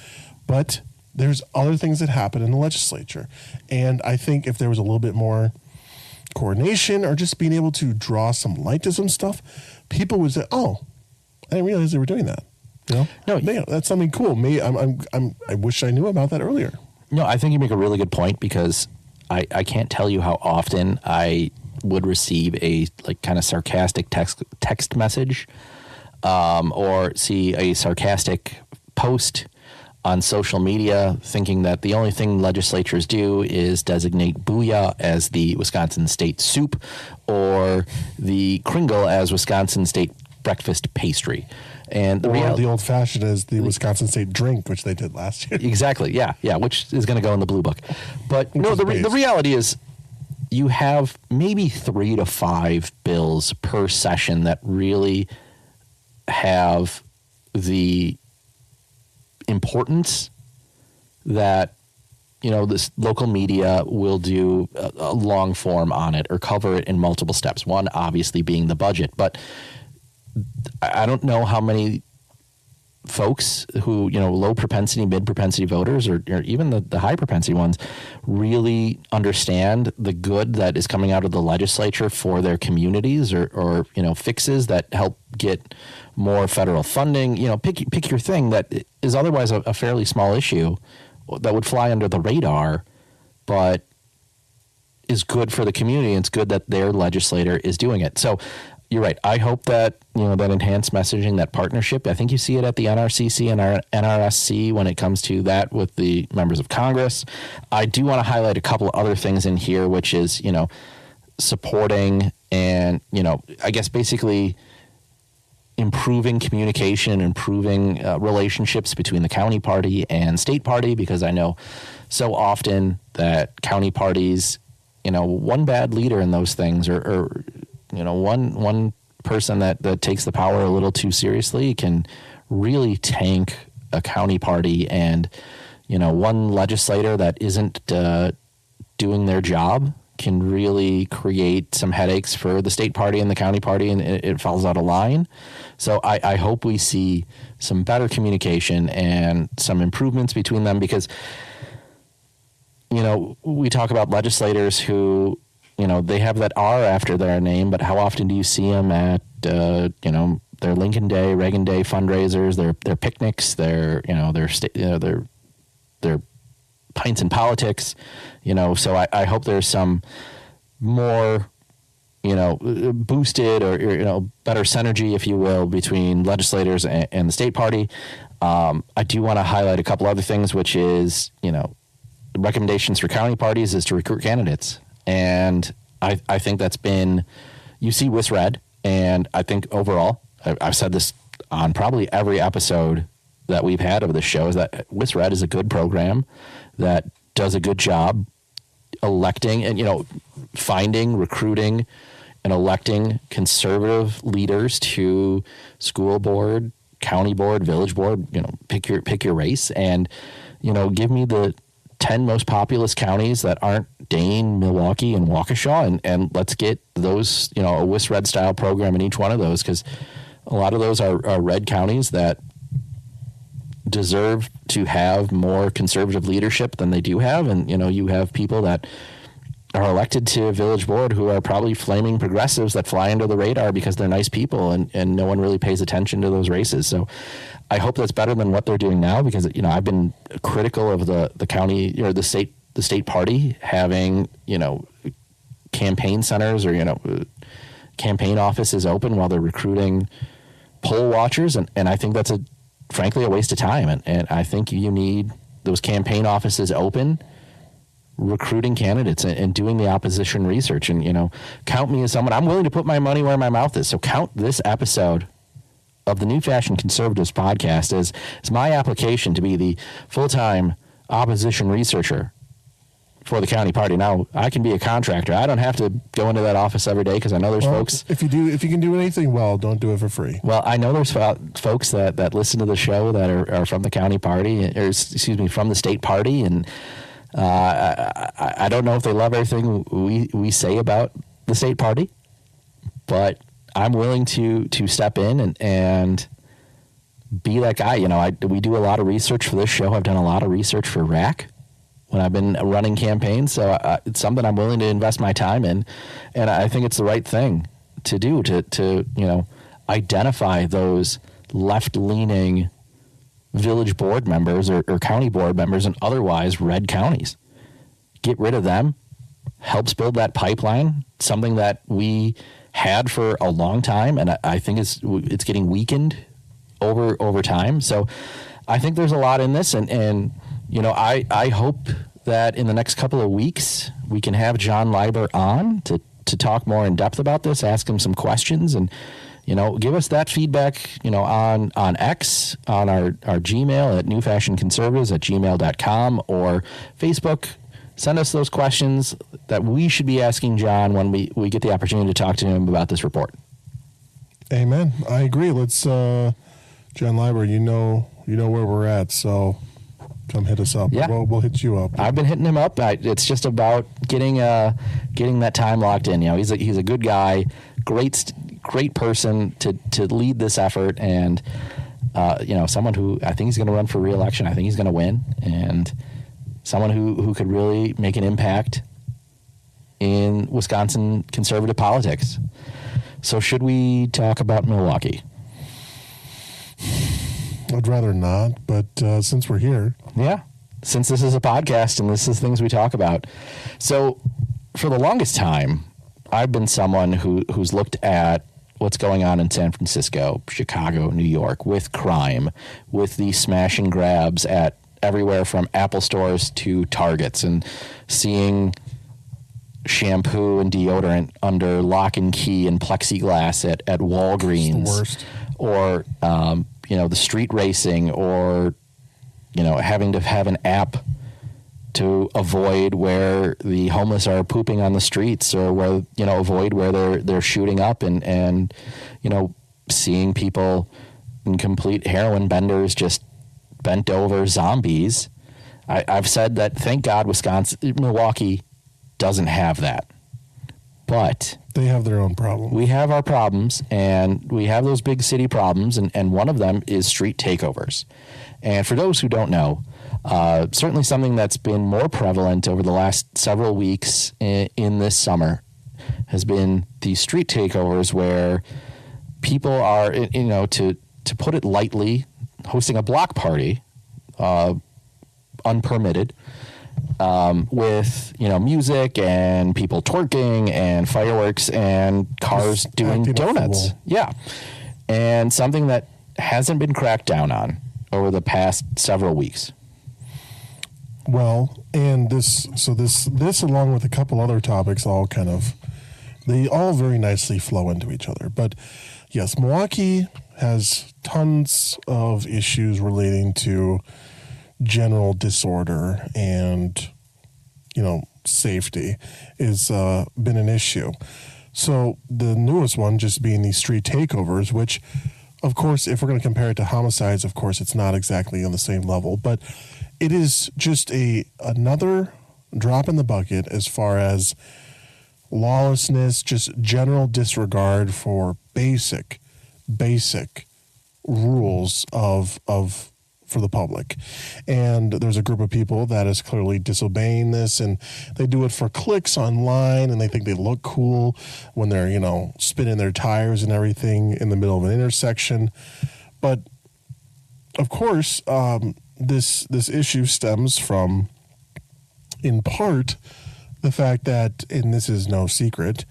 But there's other things that happen in the legislature. And I think if there was a little bit more coordination or just being able to draw some light to some stuff, people would say, "Oh, I didn't realize they were doing that." No, that's something cool. I wish I knew about that earlier. No, I think you make a really good point, because I can't tell you how often I would receive a kind of sarcastic text message, or see a sarcastic post on social media, thinking that the only thing legislatures do is designate Booyah as the Wisconsin state soup, or the Kringle as Wisconsin state breakfast pastry. And the old fashioned as the Wisconsin state drink, which they did last year. Exactly. Yeah. Which is going to go in the blue book. But the reality is, you have maybe 3 to 5 bills per session that really have the importance that this local media will do a long form on it or cover it in multiple steps. One obviously being the budget, but I don't know how many folks who, low propensity, mid propensity voters, or even the high propensity ones, really understand the good that is coming out of the legislature for their communities, or fixes that help get more federal funding. Pick your thing that is otherwise a fairly small issue that would fly under the radar, but is good for the community. And it's good that their legislator is doing it. So you're right. I hope that, that enhanced messaging, that partnership, I think you see it at the NRCC and our NRSC when it comes to that with the members of Congress. I do want to highlight a couple of other things in here, which is, supporting and, I guess basically improving communication, improving relationships between the county party and state party, because I know so often that county parties, one bad leader in those things, or one person that takes the power a little too seriously can really tank a county party. And, one legislator that isn't doing their job can really create some headaches for the state party and the county party, and it falls out of line. So I hope we see some better communication and some improvements between them, because, we talk about legislators who, they have that R after their name, but how often do you see them at, their Lincoln Day, Reagan Day fundraisers, their picnics, their pints in politics, so I hope there's some more, boosted or, better synergy, if you will, between legislators and the state party. I do want to highlight a couple other things, which is, recommendations for county parties is to recruit candidates. And I think that's been, you see WISRED, and I think overall, I've said this on probably every episode that we've had of this show, is that WISRED is a good program that does a good job electing and, finding, recruiting, and electing conservative leaders to school board, county board, village board, pick your race, and, give me the 10 most populous counties that aren't Dane, Milwaukee, and Waukesha, and let's get those, a WIS Red style program in each one of those, because a lot of those are red counties that deserve to have more conservative leadership than they do have. And, you have people that are elected to a village board who are probably flaming progressives that fly under the radar because they're nice people, and no one really pays attention to those races. So I hope that's better than what they're doing now, because, I've been critical of the county or the state party having, campaign centers or, campaign offices open while they're recruiting poll watchers. And I think that's frankly a waste of time. And I think you need those campaign offices open, recruiting candidates and doing the opposition research. And, count me as someone, I'm willing to put my money where my mouth is. So count this episode of the New Fashion Conservatives podcast as my application to be the full-time opposition researcher for the county party. Now, I can be a contractor. I don't have to go into that office every day, because I know there's folks. If you can do anything well, don't do it for free. Well, I know there's folks that listen to the show that are from the county party, or from the state party, and I don't know if they love everything we say about the state party, but I'm willing to step in and be that guy. We do a lot of research for this show. I've done a lot of research for RAC when I've been running campaigns. So it's something I'm willing to invest my time in. And I think it's the right thing to do to identify those left-leaning village board members or county board members in otherwise red counties. Get rid of them. Helps build that pipeline, something that we had for a long time, and I think it's getting weakened over time. So I think there's a lot in this, and I hope that in the next couple of weeks we can have John Leiber on to talk more in depth about this, ask him some questions, and give us that feedback on X, on our Gmail at newfashionconservatives@gmail.com, or Facebook. Send us those questions that we should be asking John when we get the opportunity to talk to him about this report. Amen. I agree. Let's, John Leiber, you know where we're at, so come hit us up. Yeah. We'll hit you up. I've been hitting him up. It's just about getting that time locked in. He's a good guy, great person to lead this effort, and someone who I think he's going to run for re-election. I think he's going to win, and someone who could really make an impact in Wisconsin conservative politics. So should we talk about Milwaukee? I'd rather not, but since we're here. Yeah, since this is a podcast and this is things we talk about. So for the longest time, I've been someone who's looked at what's going on in San Francisco, Chicago, New York, with crime, with the smash and grabs at everywhere from Apple stores to Targets, and seeing shampoo and deodorant under lock and key and plexiglass at Walgreens. It's the worst. Or, the street racing, or, having to have an app to avoid where the homeless are pooping on the streets, or where, avoid where they're shooting up, and seeing people in complete heroin benders, just bent over zombies. I've said that, thank God Milwaukee doesn't have that. But they have their own problems. We have our problems, and we have those big city problems, and one of them is street takeovers. And for those who don't know, certainly something that's been more prevalent over the last several weeks in this summer has been these street takeovers, where people are, to put it lightly, hosting a block party, unpermitted, with music and people twerking and fireworks and cars doing donuts. Yeah, and something that hasn't been cracked down on over the past several weeks. Well, and this along with a couple other topics, they all very nicely flow into each other. But yes, Milwaukee has tons of issues relating to general disorder and, safety is been an issue. So the newest one just being these street takeovers, which, of course, if we're going to compare it to homicides, of course, it's not exactly on the same level, but it is just another drop in the bucket as far as lawlessness, just general disregard for basic rules for the public. And there's a group of people that is clearly disobeying this, and they do it for clicks online, and they think they look cool when they're, spinning their tires and everything in the middle of an intersection. But of course, this issue stems from, in part, the fact that, and this is no secret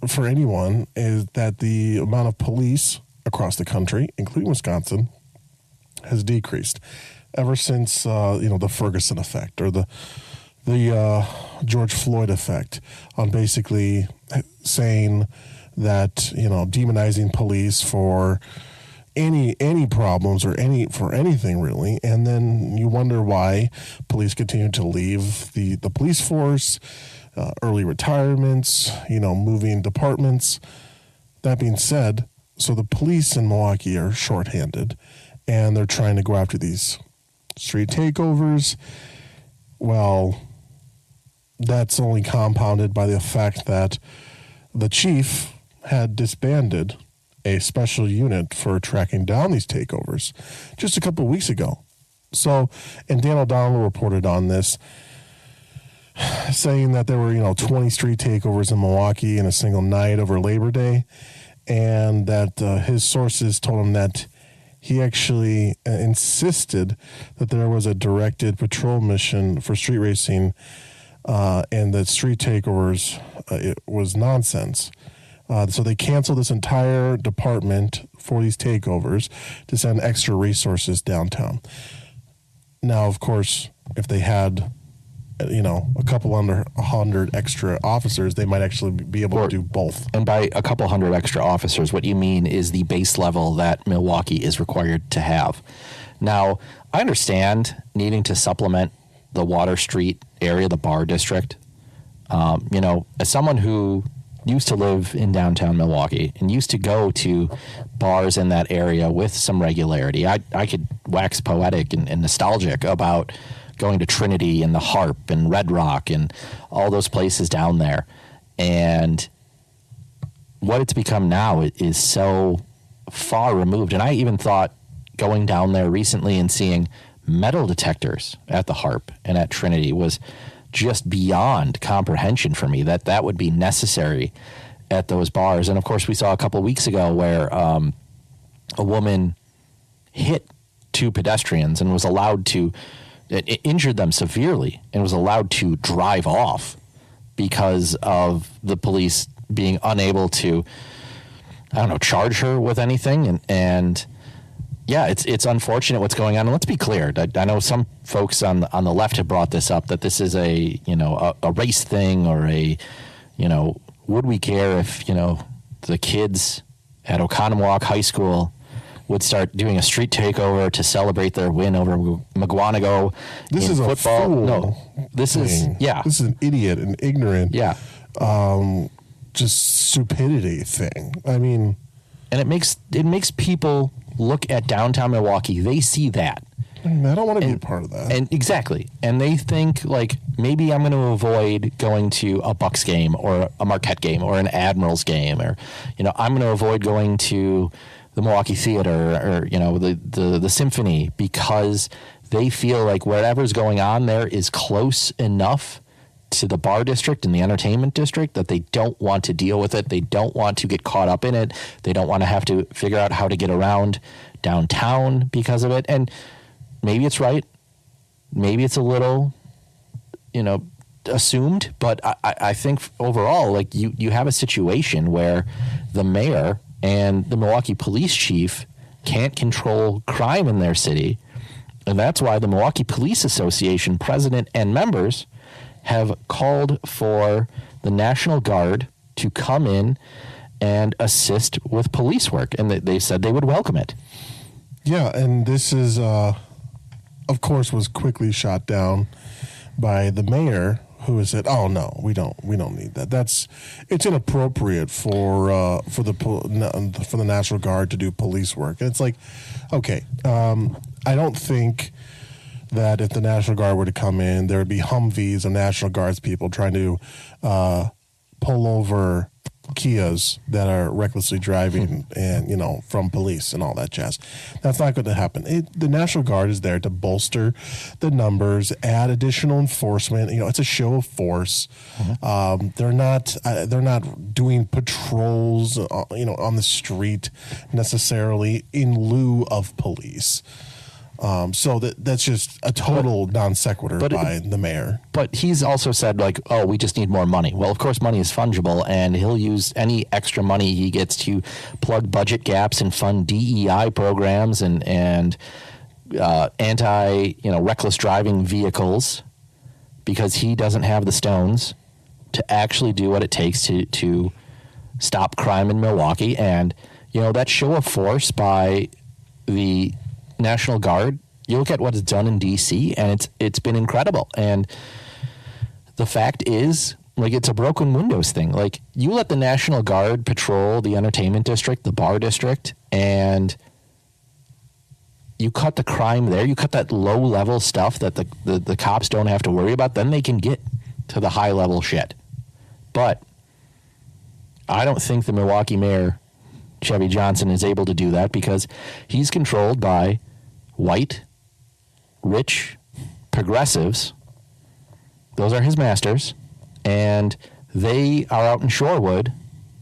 for anyone, is that the amount of police across the country, including Wisconsin, has decreased ever since the Ferguson effect, or the George Floyd effect, on basically saying that demonizing police for any problems or for anything really. And then you wonder why police continue to leave the police force, early retirements, moving departments. That being said, so the police in Milwaukee are shorthanded, and they're trying to go after these street takeovers. Well, that's only compounded by the fact that the chief had disbanded a special unit for tracking down these takeovers just a couple of weeks ago. So, and Dan O'Donnell reported on this, saying that there were, 20 street takeovers in Milwaukee in a single night over Labor Day, and that his sources told him that he actually insisted that there was a directed patrol mission for street racing, and that street takeovers it was nonsense. So they canceled this entire department for these takeovers to send extra resources downtown. Now, of course, if they had, a couple under 100 extra officers, they might actually be able to do both. And by a couple hundred extra officers, what you mean is the base level that Milwaukee is required to have. Now, I understand needing to supplement the Water Street area, the bar district. As someone who used to live in downtown Milwaukee and used to go to bars in that area with some regularity, I could wax poetic and nostalgic about going to Trinity and the Harp and Red Rock and all those places down there. And what it's become now is so far removed. And I even thought going down there recently and seeing metal detectors at the Harp and at Trinity was just beyond comprehension for me, that would be necessary at those bars. And of course, we saw a couple of weeks ago where a woman hit two pedestrians and was allowed to, it injured them severely, and was allowed to drive off because of the police being unable to, charge her with anything. And yeah, it's unfortunate what's going on. And let's be clear. I know some folks on the left have brought this up, that this is a race thing, or would we care if, the kids at Oconomowoc High School would start doing a street takeover to celebrate their win over McGuanago this in is football. A fool No, this thing. is, yeah. This is an idiot and ignorant, just stupidity thing. I mean, and it makes people look at downtown Milwaukee. They see that. I don't want to be a part of that. And exactly. And they think, like, maybe I'm going to avoid going to a Bucks game or a Marquette game or an Admirals game, or, I'm going to avoid going to the Milwaukee Theater or, the Symphony, because they feel like whatever's going on there is close enough to the bar district and the entertainment district that they don't want to deal with it. They don't want to get caught up in it. They don't want to have to figure out how to get around downtown because of it. And maybe it's right. Maybe it's a little, assumed. But I think overall, like, you have a situation where the mayor and the Milwaukee police chief can't control crime in their city. And that's why the Milwaukee Police Association president and members have called for the National Guard to come in and assist with police work. And they said they would welcome it. Yeah, and this is, of course, was quickly shot down by the mayor, who is it? Oh no, we don't need that. It's inappropriate for the National Guard to do police work. And it's like, okay, I don't think that if the National Guard were to come in, there would be Humvees of National Guards people trying to pull over Kias that are recklessly driving and, from police and all that jazz. That's not going to happen. The National Guard is there to bolster the numbers, add additional enforcement. It's a show of force. They're not doing patrols, on the street necessarily in lieu of police. So that's just a total non sequitur by the mayor. But he's also said, we just need more money. Well, of course, money is fungible, and he'll use any extra money he gets to plug budget gaps and fund DEI programs and reckless driving vehicles, because he doesn't have the stones to actually do what it takes to stop crime in Milwaukee. And, that show of force by the National Guard, you look at what it's done in D.C. and it's been incredible. And the fact is, it's a broken windows thing. You let the National Guard patrol the entertainment district, the bar district, and you cut the crime there. You cut that low level stuff that the cops don't have to worry about. Then they can get to the high level shit. But I don't think the Milwaukee mayor, Chevy Johnson, is able to do that, because he's controlled by white, rich progressives. Those are his masters, and they are out in Shorewood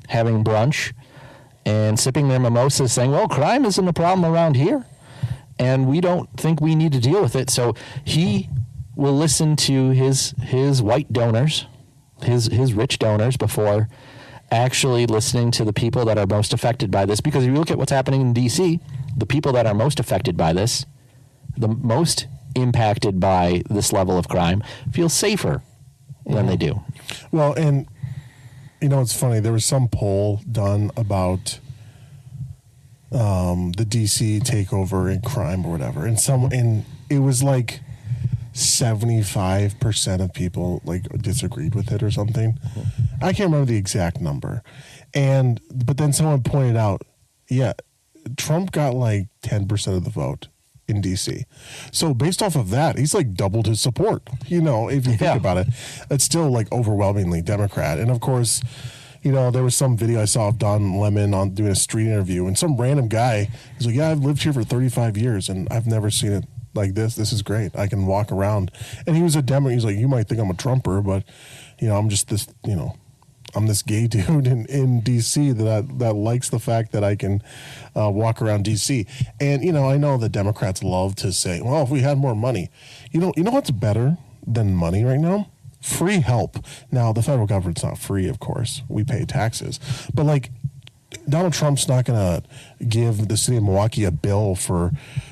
having brunch and sipping their mimosas, saying, well, crime isn't a problem around here, and we don't think we need to deal with it. So he will listen to his white donors, his rich donors, before actually listening to the people that are most affected by this. Because if you look at what's happening in D.C., the people that are most affected by this, the most impacted by this level of crime, feel safer than they do. Well, and it's funny. There was some poll done about the D.C. takeover in crime or whatever, and it was 75% of people disagreed with it or something. I can't remember the exact number, but then someone pointed out, yeah, Trump got 10% of the vote in DC. So based off of that, he's doubled his support. If you think about it, it's still overwhelmingly Democrat. And of course, there was some video I saw of Don Lemon on doing a street interview, and some random guy, he's like, yeah, I've lived here for 35 years and I've never seen it like this. This is great. I can walk around. And he was a Democrat. He's like, you might think I'm a Trumper, but I'm just this, I'm this gay dude in D.C. that likes the fact that I can walk around D.C. And, I know the Democrats love to say, well, if we had more money. You know what's better than money right now? Free help. Now, the federal government's not free, of course. We pay taxes. But, Donald Trump's not going to give the city of Milwaukee a bill for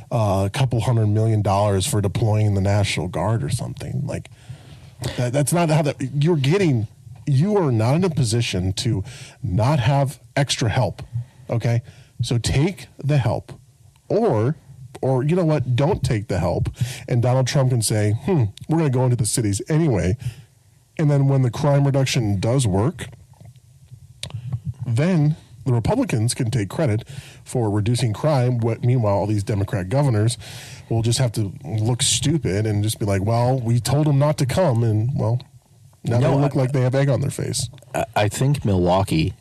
a couple $100 million for deploying the National Guard or something. That's not how that you're getting. You are not in a position to not have extra help. Okay. So take the help, or you know what? Don't take the help. And Donald Trump can say, we're going to go into the cities anyway. And then when the crime reduction does work, then the Republicans can take credit for reducing crime. Meanwhile, all these Democrat governors will just have to look stupid and just be like, well, we told them not to come. And, well, now they look like they have egg on their face. I think Milwaukee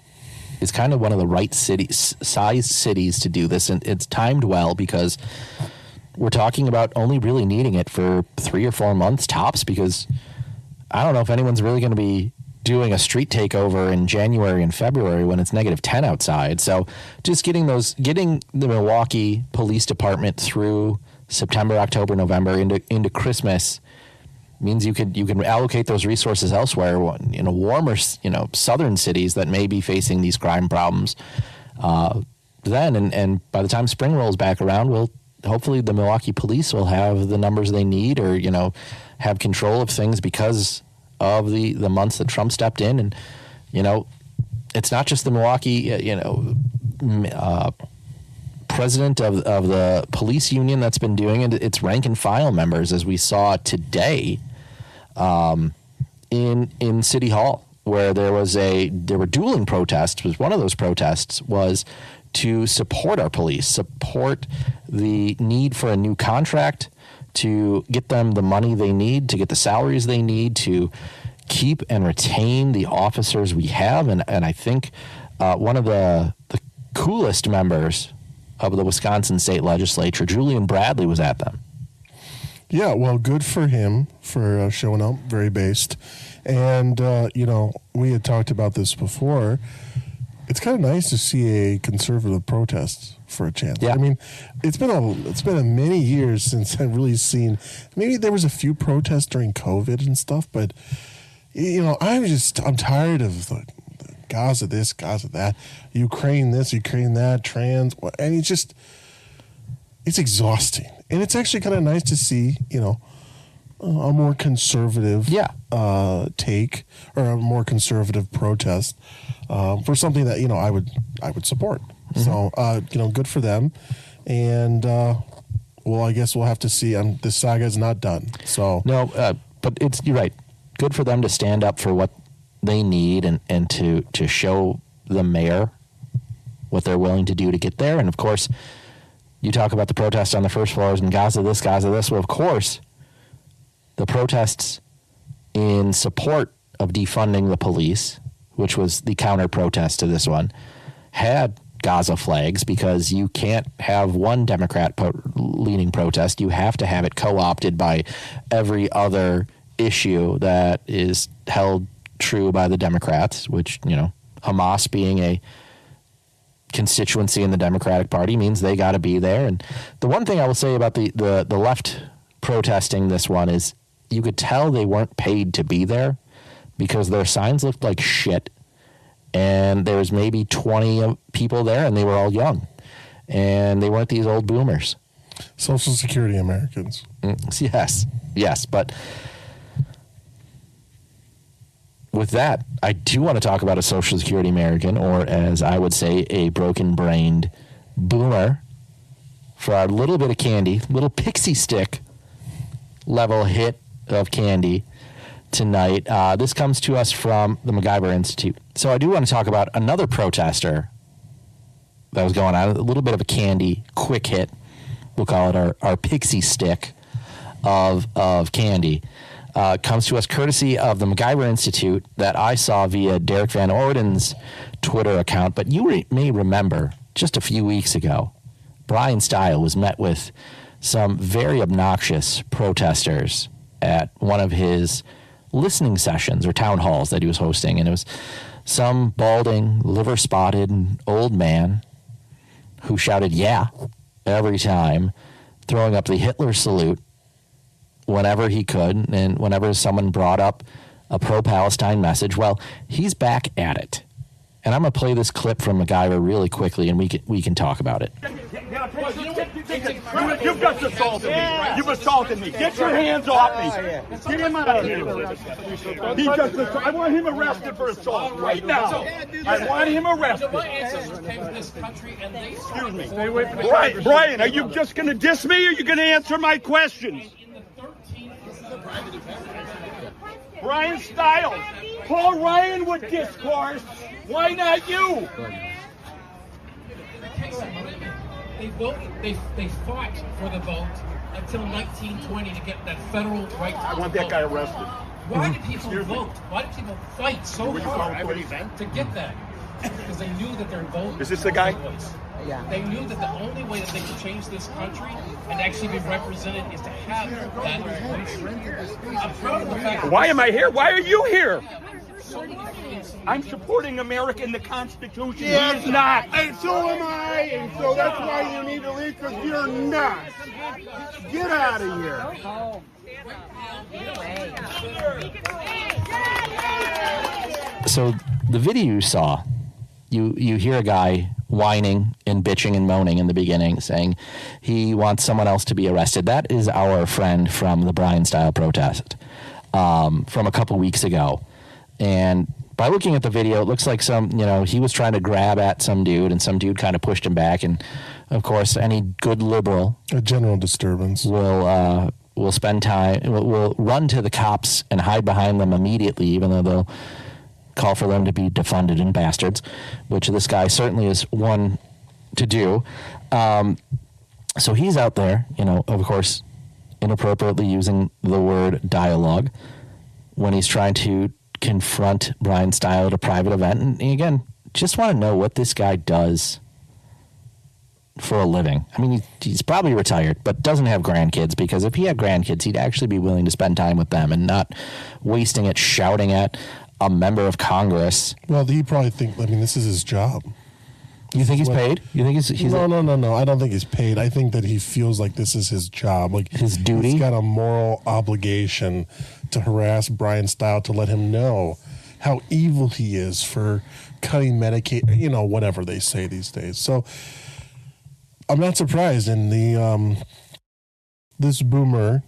is kind of one of the right sized cities to do this. And it's timed well, because we're talking about only really needing it for 3 or 4 months tops, because I don't know if anyone's really going to be doing a street takeover in January and February when it's -10 outside. So just getting the Milwaukee Police Department through September, October, November into Christmas means you can allocate those resources elsewhere in a warmer, southern cities that may be facing these crime problems. Then and by the time spring rolls back around, hopefully the Milwaukee police will have the numbers they need, or have control of things because of the months that Trump stepped in. And it's not just the Milwaukee president of the police union that's been doing it. It's rank and file members, as we saw today, in City Hall, where there were dueling protests. One of those protests was to support our police, support the need for a new contract, to get them the money they need, to get the salaries they need, to keep and retain the officers we have. And I think one of the coolest members of the Wisconsin State Legislature, Julian Bradley, was at them. Yeah, well, good for him for showing up, very based. And, we had talked about this before. It's kind of nice to see a conservative protest for a chance. Yeah. I mean, it's been a many years since I've really seen. Maybe there was a few protests during COVID and stuff, but I'm tired of the Gaza this, Gaza that, Ukraine this, Ukraine that, trans, and it's exhausting. And it's actually kind of nice to see, a more conservative take, or a more conservative protest for something that I would support. Mm-hmm. So good for them, and I guess we'll have to see. This saga is not done. So no, but you're right. Good for them to stand up for what they need and to show the mayor what they're willing to do to get there. And of course, you talk about the protests on the first floors in Gaza this, Gaza this. Well, of course, the protests in support of defunding the police, which was the counter protest to this one, had Gaza flags, because you can't have one Democrat leading protest. You have to have it co-opted by every other issue that is held true by the Democrats, which, Hamas being a constituency in the Democratic Party means they got to be there. And the one thing I will say about the left protesting this one is you could tell they weren't paid to be there, because their signs looked like shit. And there was maybe 20 people there, and they were all young. And they weren't these old boomers. Social Security Americans. Yes. But with that, I do want to talk about a Social Security American, or as I would say, a broken-brained boomer, for our little bit of candy, little pixie stick level hit of candy tonight. This comes to us from the MacGyver Institute. So I do want to talk about another protester that was going on, a little bit of a candy quick hit. We'll call it our pixie stick of candy. Comes to us courtesy of the MacGyver Institute that I saw via Derek Van Orden's Twitter account. But you may remember just a few weeks ago, Brian Style was met with some very obnoxious protesters at one of his listening sessions or town halls that he was hosting. And it was some balding, liver-spotted old man who shouted, "Yeah," every time, throwing up the Hitler salute whenever he could, and whenever someone brought up a pro-Palestine message. Well, he's back at it. And I'm going to play this clip from MacGyver really quickly, and we can talk about it. You've just assaulted me. You've assaulted me. Get your hands off me. Get him out of here. I want him arrested for assault right now. I want him arrested. Excuse me. Brian, are you just going to diss me, or are you going to answer my questions? Brian Stiles. Paul Ryan would discourse. Why not you? They fought for the vote until 1920 to get that federal right to I want that guy arrested. Why did people vote? Why did people fight so hard to get that? Because they knew that their vote. Is this the guy? Yeah. They knew that the only way that they could change this country and actually be represented is to have that voice. I'm proud of the fact. Why am I here? Why are you here? I'm supporting America and the Constitution. Yes, he is not. And so am I. And so that's why you need to leave, because you're not. Get out of here. So the video you saw, you hear a guy whining and bitching and moaning in the beginning, saying he wants someone else to be arrested. That is our friend from the Brian Style protest from a couple weeks ago. And by looking at the video, it looks like he was trying to grab at some dude, and some dude kind of pushed him back. And of course, any good liberal, a general disturbance, will will spend time, will run to the cops and hide behind them immediately, even though they'll call for them to be defunded and bastards, which this guy certainly is one to do. So he's out there, of course, inappropriately using the word dialogue when he's trying to confront Brian Stile at a private event. And again, just want to know what this guy does for a living. I mean, he's probably retired, but doesn't have grandkids, because if he had grandkids, he'd actually be willing to spend time with them and not wasting it shouting at a member of Congress. Well, he probably this is his job. You think he's paid? You think he's No. I don't think he's paid. I think that he feels like this is his job, like his duty. He's got a moral obligation to harass Brian Stile, to let him know how evil he is for cutting Medicaid, whatever they say these days. So I'm not surprised. And this boomer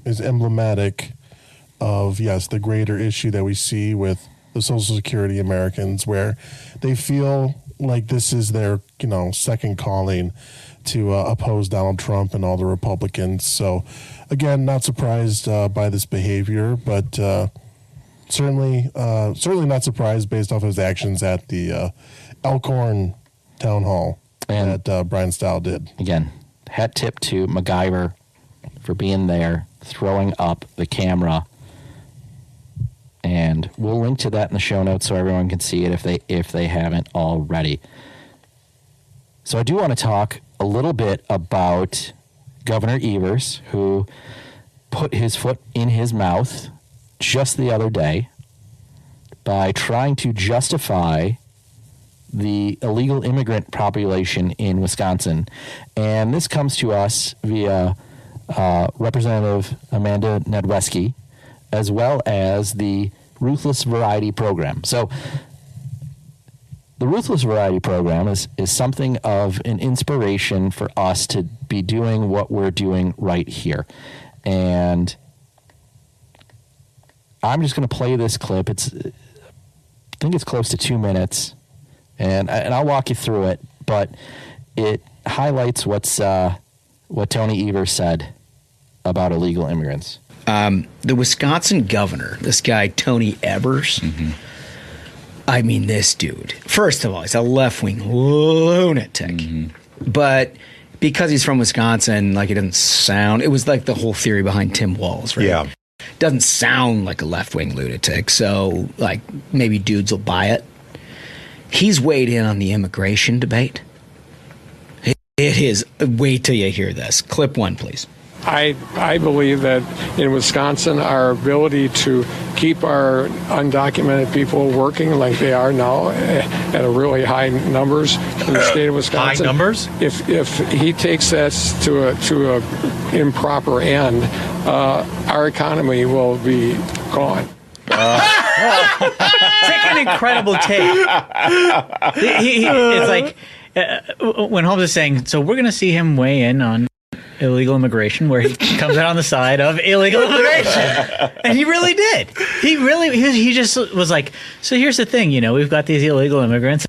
is emblematic of, yes, the greater issue that we see with the Social Security Americans, where they feel like this is their, second calling to oppose Donald Trump and all the Republicans. So, again, not surprised by this behavior, but certainly not surprised based off his actions at the Elkhorn Town Hall that Brian Stile did. Again, hat tip to MacGyver for being there, throwing up the camera. And we'll link to that in the show notes so everyone can see it if they haven't already. So I do want to talk a little bit about Governor Evers, who put his foot in his mouth just the other day by trying to justify the illegal immigrant population in Wisconsin. And this comes to us via Representative Amanda Nedweski, as well as the Ruthless Variety Program. So the Ruthless Variety Program is something of an inspiration for us to be doing what we're doing right here. And I'm just going to play this clip. I think it's close to 2 minutes, and I'll walk you through it, but it highlights what Tony Evers said about illegal immigrants. The Wisconsin governor, this guy, Tony Evers, I mean, this dude, first of all, he's a left-wing lunatic. But because he's from Wisconsin, it doesn't sound, it was like the whole theory behind Tim Walz, right? Yeah. Doesn't sound like a left-wing lunatic, so, maybe dudes will buy it. He's weighed in on the immigration debate. It is, wait till you hear this. Clip 1, please. I believe that in Wisconsin, our ability to keep our undocumented people working like they are now at a really high numbers in the state of Wisconsin. High numbers? If he takes this to a improper end, our economy will be gone. It's like an incredible take. It's like when Holmes is saying, so we're going to see him weigh in on illegal immigration, where he comes out on the side of illegal immigration. And he really did. He just was like, so here's the thing, we've got these illegal immigrants.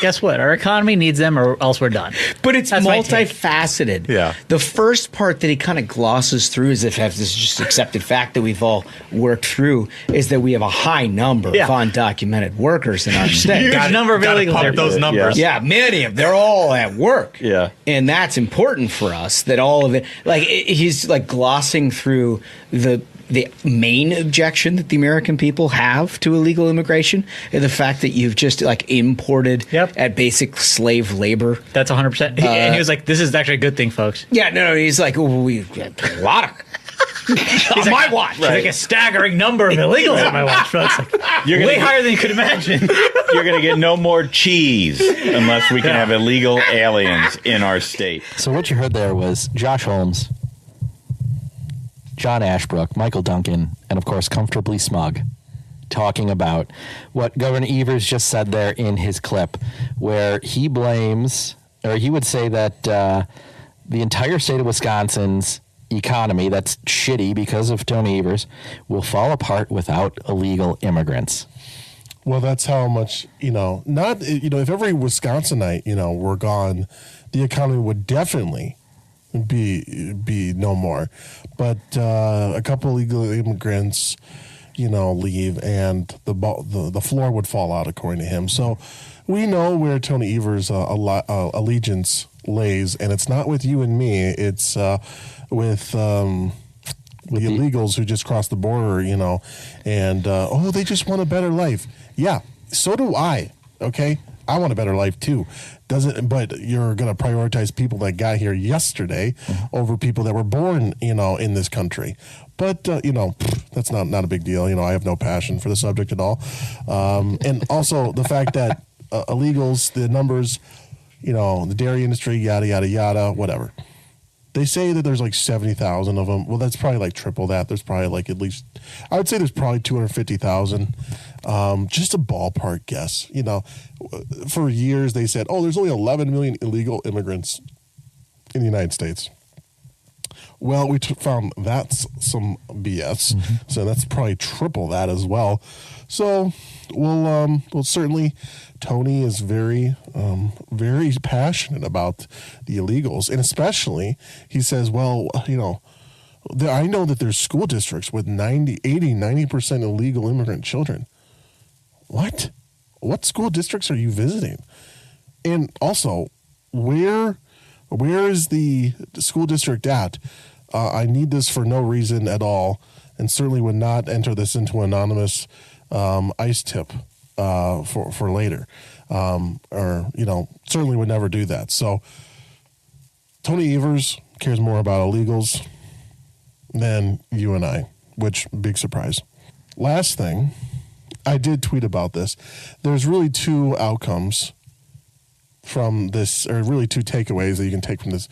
Guess what? Our economy needs them, or else we're done. But it's multifaceted. Yeah. The first part that he kind of glosses through, as if this is just accepted fact that we've all worked through, is that we have a high number of undocumented workers in our state. Huge number of illegal pump those numbers. Yeah, many of them. They're all at work. Yeah. And that's important for us, that all of it, he's glossing through the main objection that the American people have to illegal immigration, and the fact that you've just imported at basic slave labor. That's 100%. And he was like, this is actually a good thing, folks. Yeah, no, he's like, we've got a lot of on my watch. He's like a staggering number of illegals on my watch, folks. You're way higher than you could imagine. You're going to get no more cheese unless we can have illegal aliens in our state. So what you heard there was Josh Holmes, John Ashbrook, Michael Duncan, and of course Comfortably Smug, talking about what Governor Evers just said there in his clip, where he blames, or he would say that the entire state of Wisconsin's economy, that's shitty because of Tony Evers, will fall apart without illegal immigrants. Well, that's how much, if every Wisconsinite, were gone, the economy would definitely be no more. But a couple illegal immigrants, leave, and the floor would fall out, according to him. So we know where Tony Evers' allegiance lays, and it's not with you and me. It's with the illegals who just crossed the border, and they just want a better life. Yeah, so do I. Okay, I want a better life too. But you're going to prioritize people that got here yesterday over people that were born, in this country. But that's not a big deal. I have no passion for the subject at all. And also the fact that illegals, the numbers, the dairy industry, yada yada yada, whatever. They say that there's like 70,000 of them. Well, that's probably like triple that. There's probably like at least, I would say there's probably 250,000. Just a ballpark guess. For years they said, there's only 11 million illegal immigrants in the United States. Well, we found that's some BS. Mm-hmm. So that's probably triple that as well. So we'll certainly, Tony is very, very passionate about the illegals. And especially, he says, I know that there's school districts with 90% illegal immigrant children. What? What school districts are you visiting? And also, where is the school district at? I need this for no reason at all, and certainly would not enter this into anonymous ICE tip for later, certainly would never do that. So Tony Evers cares more about illegals than you and I, which big surprise. Last thing, I did tweet about this. There's really two outcomes from this, or really two takeaways that you can take from this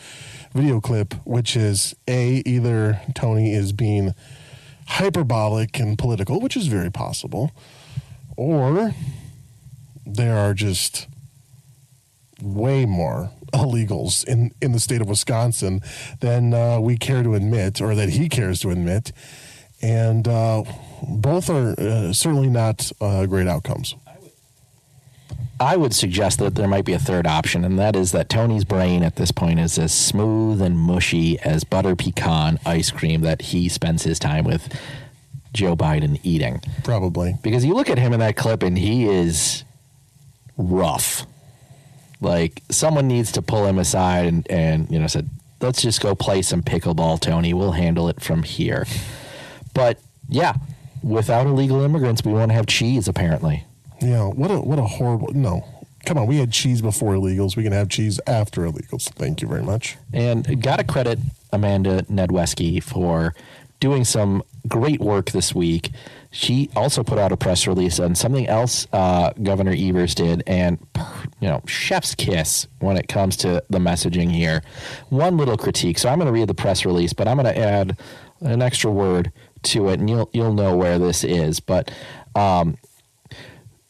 video clip, which is either Tony is being hyperbolic and political, which is very possible, or there are just way more illegals in the state of Wisconsin than we care to admit, or that he cares to admit, and both are certainly not great outcomes. I would suggest that there might be a third option, and that is that Tony's brain at this point is as smooth and mushy as butter pecan ice cream that he spends his time with Joe Biden eating. Probably. Because you look at him in that clip and he is rough. Like, someone needs to pull him aside and said, let's just go play some pickleball, Tony. We'll handle it from here. But, yeah, without illegal immigrants, we won't have cheese, apparently. Yeah, what a horrible... No, come on, we had cheese before illegals. We can have cheese after illegals. Thank you very much. And got to credit Amanda Nedweski for doing some great work this week. She also put out a press release on something else Governor Evers did, and, chef's kiss when it comes to the messaging here. One little critique. So I'm going to read the press release, but I'm going to add an extra word to it, and you'll know where this is. But...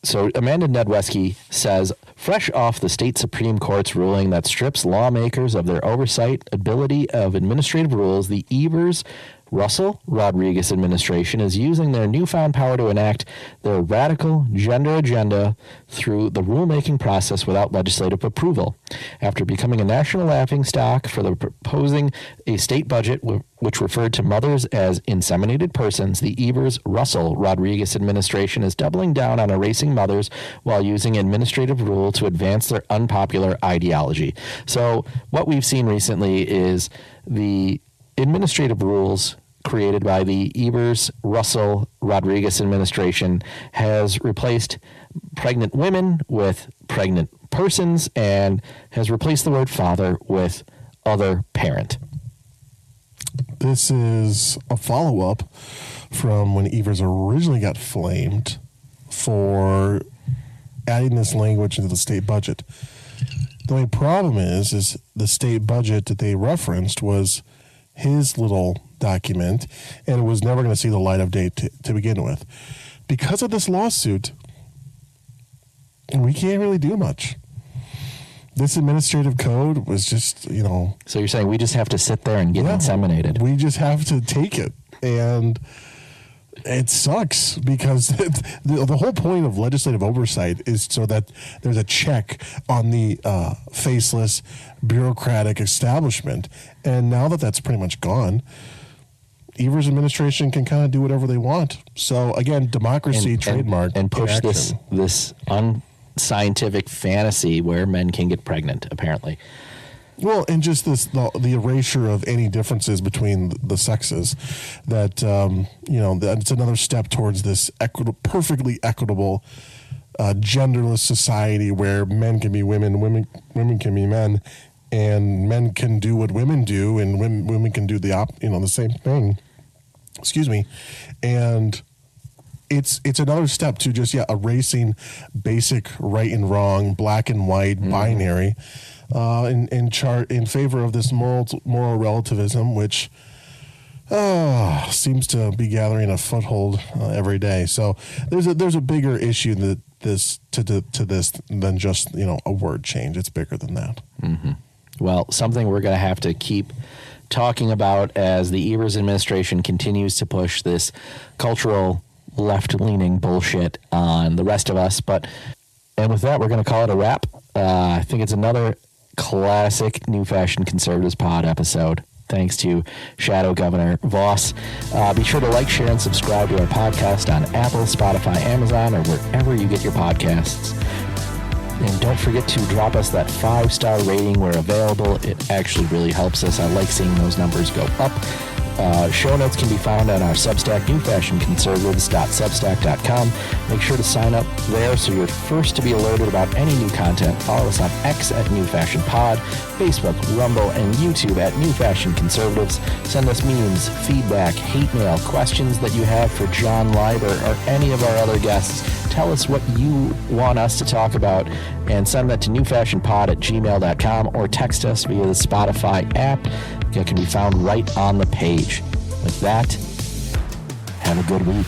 So Amanda Nedweski says, fresh off the state Supreme Court's ruling that strips lawmakers of their oversight ability of administrative rules, the Evers-Russell-Rodriguez administration is using their newfound power to enact their radical gender agenda through the rulemaking process without legislative approval. After becoming a national laughingstock for the proposing a state budget which referred to mothers as inseminated persons, the Evers-Russell-Rodriguez administration is doubling down on erasing mothers while using administrative rule to advance their unpopular ideology. So what we've seen recently is the administrative rules created by the Evers-Russell-Rodriguez administration has replaced pregnant women with pregnant persons and has replaced the word father with other parent. This is a follow-up from when Evers originally got flamed for adding this language into the state budget. The only problem is the state budget that they referenced was his little document, and it was never going to see the light of day to begin with. Because of this lawsuit, we can't really do much. This administrative code was just, So you're saying we just have to sit there and get inseminated? We just have to take it. And It sucks because the whole point of legislative oversight is so that there's a check on the faceless bureaucratic establishment. And now that that's pretty much gone, Evers' administration can kind of do whatever they want. So again, democracy trademark and push this unscientific fantasy where men can get pregnant, apparently. Well, and just the erasure of any differences between the sexes, that that it's another step towards this perfectly equitable, genderless society where men can be women, women can be men, and men can do what women do, and women can do the same thing. Excuse me, and it's another step to just erasing basic right and wrong, black and white, binary. In favor of this moral relativism, which seems to be gathering a foothold every day. So there's a bigger issue to this than just a word change. It's bigger than that. Mm-hmm. Well, something we're going to have to keep talking about as the Evers administration continues to push this cultural left-leaning bullshit on the rest of us. And with that, we're going to call it a wrap. I think it's another classic New Fashion Conservatives pod episode. Thanks to Shadow Governor Voss. Be sure to like, share, and subscribe to our podcast on Apple, Spotify, Amazon, or wherever you get your podcasts. And don't forget to drop us that 5-star rating where available. It actually really helps us. I like seeing those numbers go up. Show notes can be found on our Substack, newfashionconservatives.substack.com. Make sure to sign up there so you're first to be alerted about any new content. Follow us on X at New Fashion Pod, Facebook, Rumble, and YouTube at New Fashion Conservatives. Send us memes, feedback, hate mail, questions that you have for John Leiber or any of our other guests. Tell us what you want us to talk about and send that to newfashionpod@gmail.com or text us via the Spotify app. That can be found right on the page. With that, have a good week.